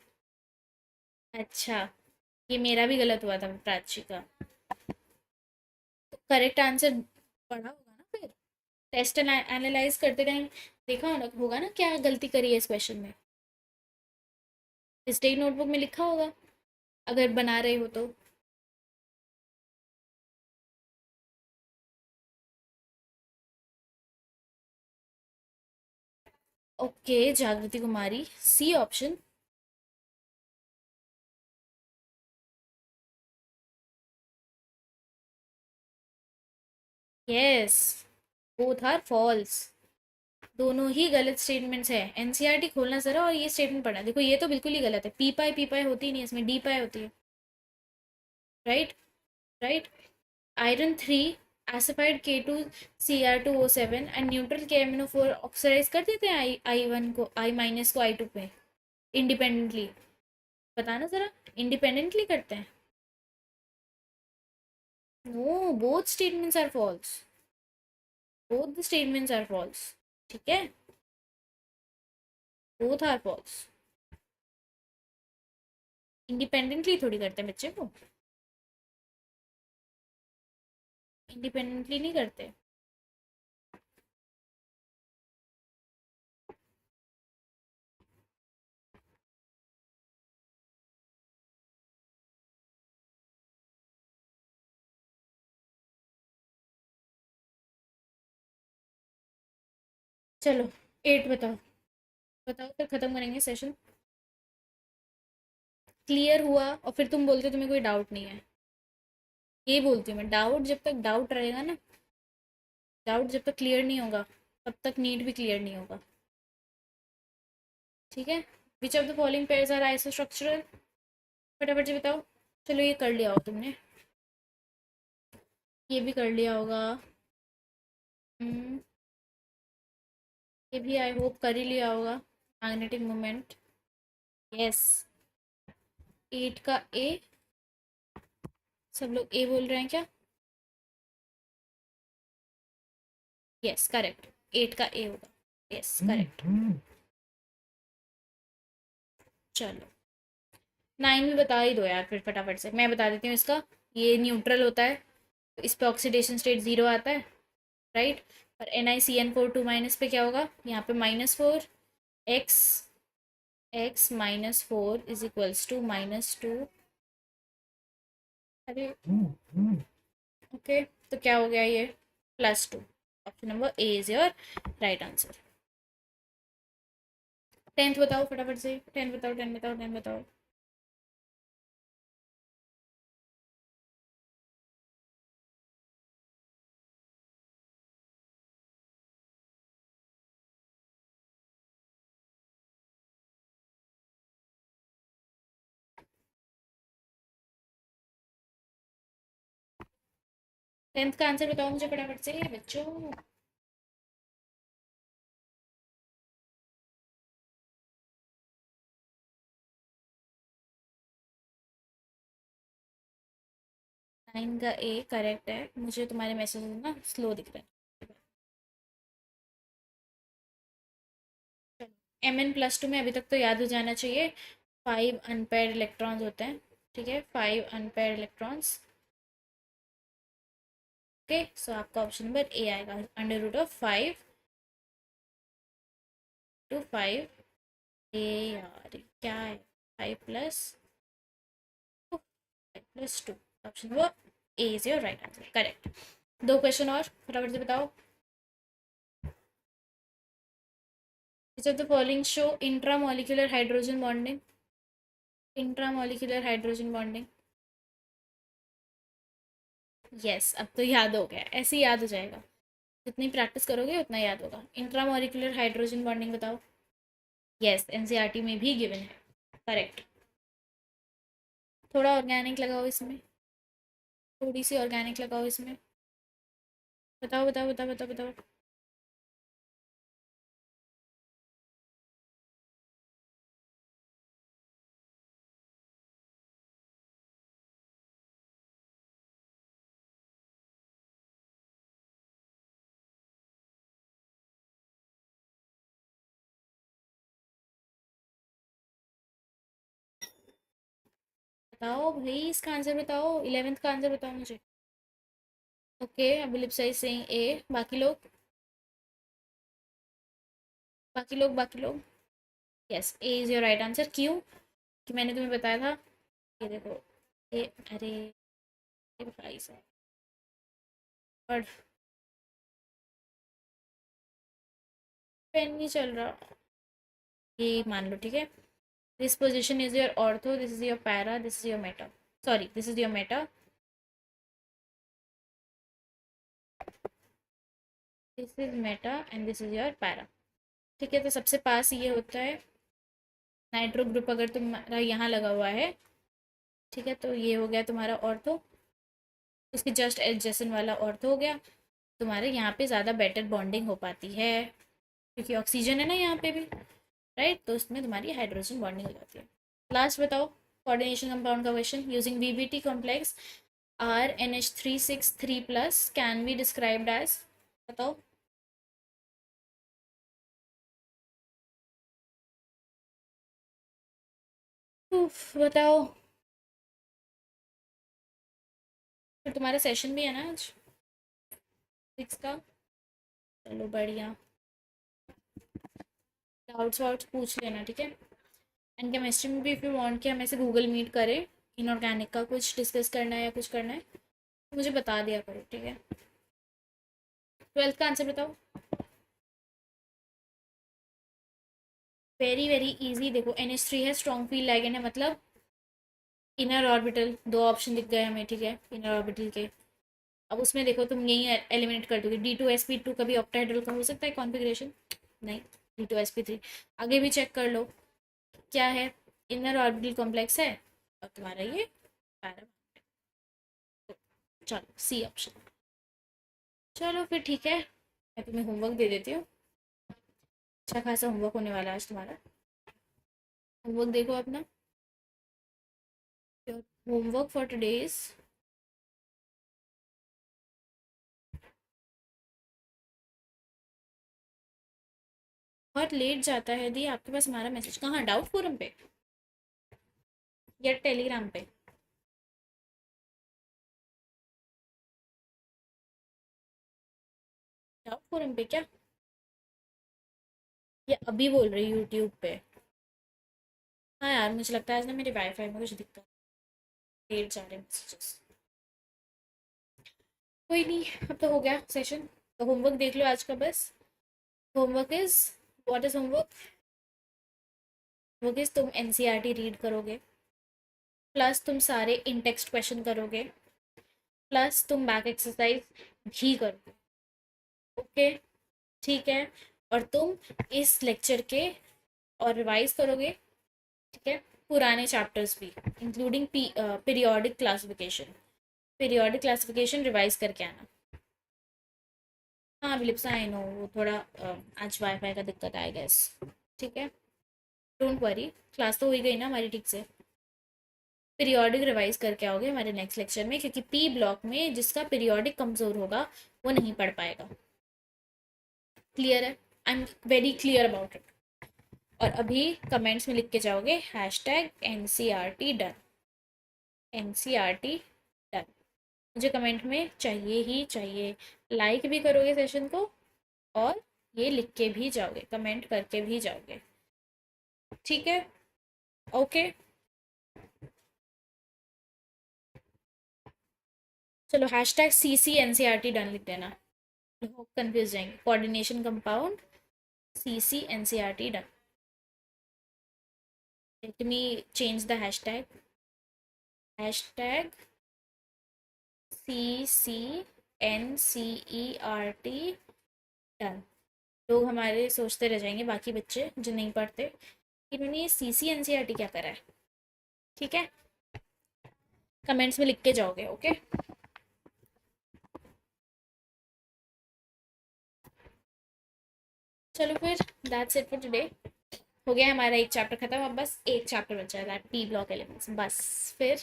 अच्छा, ये मेरा भी गलत हुआ था प्राची का। तो करेक्ट आंसर पढ़ा होगा ना फिर, टेस्ट एनालाइज करते टाइम देखा होगा ना क्या गलती करी है इस क्वेश्चन में। मिस्टेक नोटबुक में लिखा होगा अगर बना रहे हो तो। Okay, Jagriti Kumari C option. Yes, both are false. दोनों ही गलत स्टेटमेंट्स है। एनसीईआरटी खोलना जरा और ये स्टेटमेंट पढ़ना। देखो ये तो बिल्कुल ही गलत है, पी पाई होती ही नहीं, इसमें डी पाई होती है। Right, right. Iron 3 acidified K2Cr2O7 and neutral KMnO4 oxidise कर देते हैं I1 को, I- को I2 पे इंडिपेंडेंटली। बताना जरा, इंडिपेंडेंटली करते हैं? No, both statements are false. Both the statements are false. ठीक है, बोथ आर फॉल्स। इंडिपेंडेंटली थोड़ी करते हैं बच्चे को, इंडिपेंडेंटली नहीं करते। चलो 8 बताओ। बताओ फिर खत्म करेंगे सेशन। क्लियर हुआ और फिर तुम बोलते हो तुम्हें कोई डाउट नहीं है। ये बोलती हूँ मैं, डाउट जब तक डाउट रहेगा ना, डाउट जब तक क्लियर नहीं होगा तब तक नीट भी क्लियर नहीं होगा। ठीक है। Which of the following pairs are isostructural? फटाफट से बताओ। चलो ये कर लिया हो तुमने, ये भी कर लिया होगा। हम्म, ये भी आई होप कर ही लिया होगा। Magnetic moment. यस, 8 का ए। सब लोग ए बोल रहे हैं क्या? यस करेक्ट, 8 का ए होगा। Yes correct. चलो 9 भी बता ही दो यार फिर फटाफट से, मैं बता देती हूँ इसका। ये न्यूट्रल होता है तो इस पे ऑक्सीडेशन स्टेट 0 आता है, राइट। और NiCN4 2- पे क्या होगा, यहाँ पे -4, X X -4 is equals to -2। अरे ओके, तो क्या हो गया ये, +2। Option number A is your right answer. 10th बताओ फटाफट से, 10 बताओ, 10 बताओ, 10 बताओ। 10th का आंसर बताओ मुझे फटाफट से बच्चों। 9 का ए करेक्ट है, मुझे तुम्हारे मैसेज ना स्लो दिख रहे हैं। Mn+2 में अभी तक तो याद हो जाना चाहिए, 5 अनपेयर्ड इलेक्ट्रॉन्स होते हैं। ठीक है, 5 अनपेयर्ड इलेक्ट्रॉन्स। ओके, सो आपका ऑप्शन नंबर ए आएगा, √5 to 5। ए यार क्या है, 5+5+2। Option number A is your right answer, correct. दो क्वेश्चन और फटाफट से बताओ। विच of the following show intramolecular hydrogen bonding? Intramolecular hydrogen bonding. Yes, अब तो याद हो गया, ऐसे ही याद हो जाएगा। जितनी प्रैक्टिस करोगे उतना याद होगा। इंट्रामोलिकुलर हाइड्रोजन बॉन्डिंग बताओ। यस, एनसीईआरटी में भी गिवन है, करेक्ट। थोड़ा ऑर्गेनिक लगाओ इसमें, थोड़ी सी ऑर्गेनिक लगाओ इसमें। बताओ बताओ बताओ बताओ बताओ। बताओ भाई, इसका आंसर बताओ, 11th का आंसर बताओ मुझे। ओके, अभी लिप्सा सेइंग ए। बाकी लोग, बाकी लोग। Yes, A is your right answer. क्यों? कि मैंने तुम्हें बताया था। ये देखो, ये, अरे ये भाई साहब, और पेन नहीं चल रहा। ये मान लो, ठीक है। This position is your ortho, this is your para, this is your Meta. Sorry, this is your Meta, this is Meta and this is your para. ठीक है, तो सबसे पास ये होता है नाइट्रो ग्रुप, अगर तुम्हारा यहाँ लगा हुआ है। ठीक है, तो ये हो गया तुम्हारा ऑर्थो। उसकी जस्ट एडजेसेंट वाला ऑर्थो हो गया। तुम्हारे यहाँ पे ज़्यादा बेटर बॉन्डिंग हो पाती है, क्योंकि ऑक्सीजन है ना यहाँ पे भी, राइट। तो उसमें तुम्हारी हाइड्रोजन बॉन्डिंग हो जाती है। लास्ट बताओ, कोऑर्डिनेशन कंपाउंड का question. Using VBT complex R N H three six three plus can be described as. बताओ। बताओ। फिर तुम्हारा सेशन भी है ना आज, 6 का। चलो बढ़िया। डाउट्स वाउट्स पूछ लेना, ठीक है। एंड केमिस्ट्री में भी, इफ़ यू वांट कि हम ऐसे गूगल मीट करें, इनऑर्गेनिक का कुछ डिस्कस करना है या कुछ करना है, तो मुझे बता दिया करो, ठीक है। 12th का आंसर बताओ। Very very easy. देखो, NH3 है, स्ट्रॉन्ग फील्ड लाइगेंड है, मतलब इनर ऑर्बिटल। दो ऑप्शन दिख गए हमें, ठीक है, इनर ऑर्बिटल के। अब उसमें देखो, तुम यही एलिमिनेट कर दोगे। D2sp2 कभी ऑक्टाहेड्रल का हो सकता है कॉन्फ़िगरेशन? नहीं। D2sp3। आगे भी चेक कर लो, क्या है, इनर ऑर्बिटल कॉम्प्लेक्स है, और तुम्हारा ये पैरा। चलो, सी ऑप्शन। चलो फिर ठीक है, मैं तुम्हें होमवर्क दे देती हूँ। अच्छा खासा होमवर्क होने वाला है आज तुम्हारा। होमवर्क देखो अपना। होमवर्क फॉर टुडे इज, बहुत लेट जाता है दी आपके पास हमारा मैसेज। कहाँ? डाउट फोरम पे या टेलीग्राम पे? डाउट फोरम पे क्या? ये अभी बोल रही यूट्यूब पे? हाँ यार, मुझे लगता है आज ना मेरे वाईफाई में कुछ दिक्कत, लेट जा रहे हैं मैसेजेस। कोई नहीं, अब तो हो गया सेशन। तो होमवर्क देख लो आज का बस। Homework is, what is homework? Homework is, तुम NCERT रीड करोगे, प्लस तुम सारे इन टेक्स्ट क्वेश्चन करोगे, प्लस तुम बैक एक्सरसाइज भी करोगे। ओके, ठीक है। और तुम इस लेक्चर के और रिवाइज करोगे, ठीक है, पुराने चैप्टर्स भी, including periodic classification. Periodic classification revise करके आना। हाँ विलिप्सा, आई नो, वो थोड़ा आज वाईफाई का दिक्कत आएगा इस, ठीक है। डोंट वरी, क्लास तो हो ही गई ना हमारी ठीक से। पीरियोडिक रिवाइज करके आओगे हमारे नेक्स्ट लेक्चर में, क्योंकि पी ब्लॉक में जिसका पीरियोडिक कमज़ोर होगा वो नहीं पढ़ पाएगा। क्लियर है? I am very clear about it. और अभी कमेंट्स में लिख के जाओगे #NCRT डन। NCRT डन, मुझे कमेंट में चाहिए ही चाहिए। लाइक भी करोगे सेशन को, और ये लिख के भी जाओगे, कमेंट करके भी जाओगे, ठीक है। ओके, चलो #CC NCRT डन लिख देना, कंफ्यूज जाएंगे। Coordination compound CC NCRT done. Let me change the hashtag CC NCERT done. लोग हमारे सोचते रह जाएंगे, बाकी बच्चे जो नहीं पढ़ते, इन्होंने ये CC NCERT क्या करा है, ठीक है। कमेंट्स में लिख के जाओगे, ओके। चलो फिर, दैट्स इट फॉर टुडे। हो गया हमारा एक चैप्टर खत्म, अब बस एक चैप्टर बचा है, दैट पी ब्लॉक एलिमेंट्स। बस फिर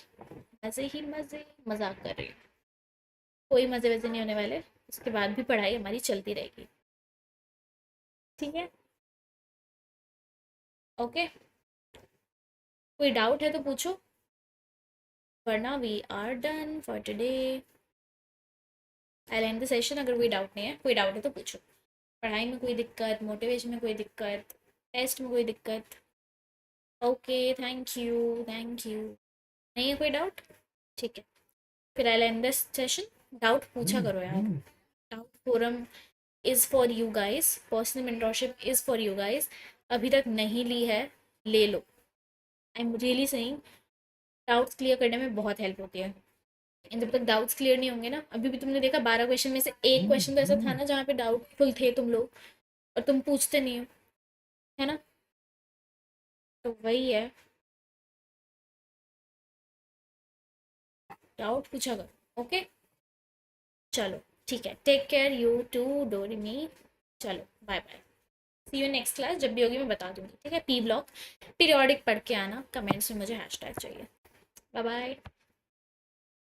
मज़े ही मज़े, मजाक कर रही हूँ। कोई मज़े वज़े नहीं होने वाले, उसके बाद भी पढ़ाई हमारी चलती रहेगी, ठीक है। ओके, कोई डाउट है तो पूछो। वरना we are done for today. I end the session. अगर कोई डाउट नहीं है, कोई डाउट है तो पूछो। पढ़ाई में कोई दिक्कत, मोटिवेशन में कोई दिक्कत, टेस्ट में कोई दिक्कत? Okay, thank you, thank you. नहीं है कोई डाउट? ठीक है, फिर I end this session. Doubt पूछा करो यार। Doubt forum is for you guys, personal mentorship is for you guys. अभी तक नहीं ली है, ले लो। I am really saying, doubts clear करने में बहुत हेल्प होती है। जब तक डाउट्स क्लियर नहीं होंगे ना, अभी भी तुमने देखा 12 क्वेश्चन में से एक क्वेश्चन तो ऐसा था ना जहाँ पे डाउटफुल थे तुम लोग, और तुम पूछते नहीं हो, है ना? तो वही है, डाउट पूछा करो। ओके, चलो ठीक है, टेक केयर यू टू डोरेमी। चलो bye bye, see you next class. जब भी होगी मैं बता दूंगी, ठीक है? पी ब्लॉक पीरियोडिक पढ़ के आना, कमेंट्स में मुझे हैशटैग चाहिए। Bye bye.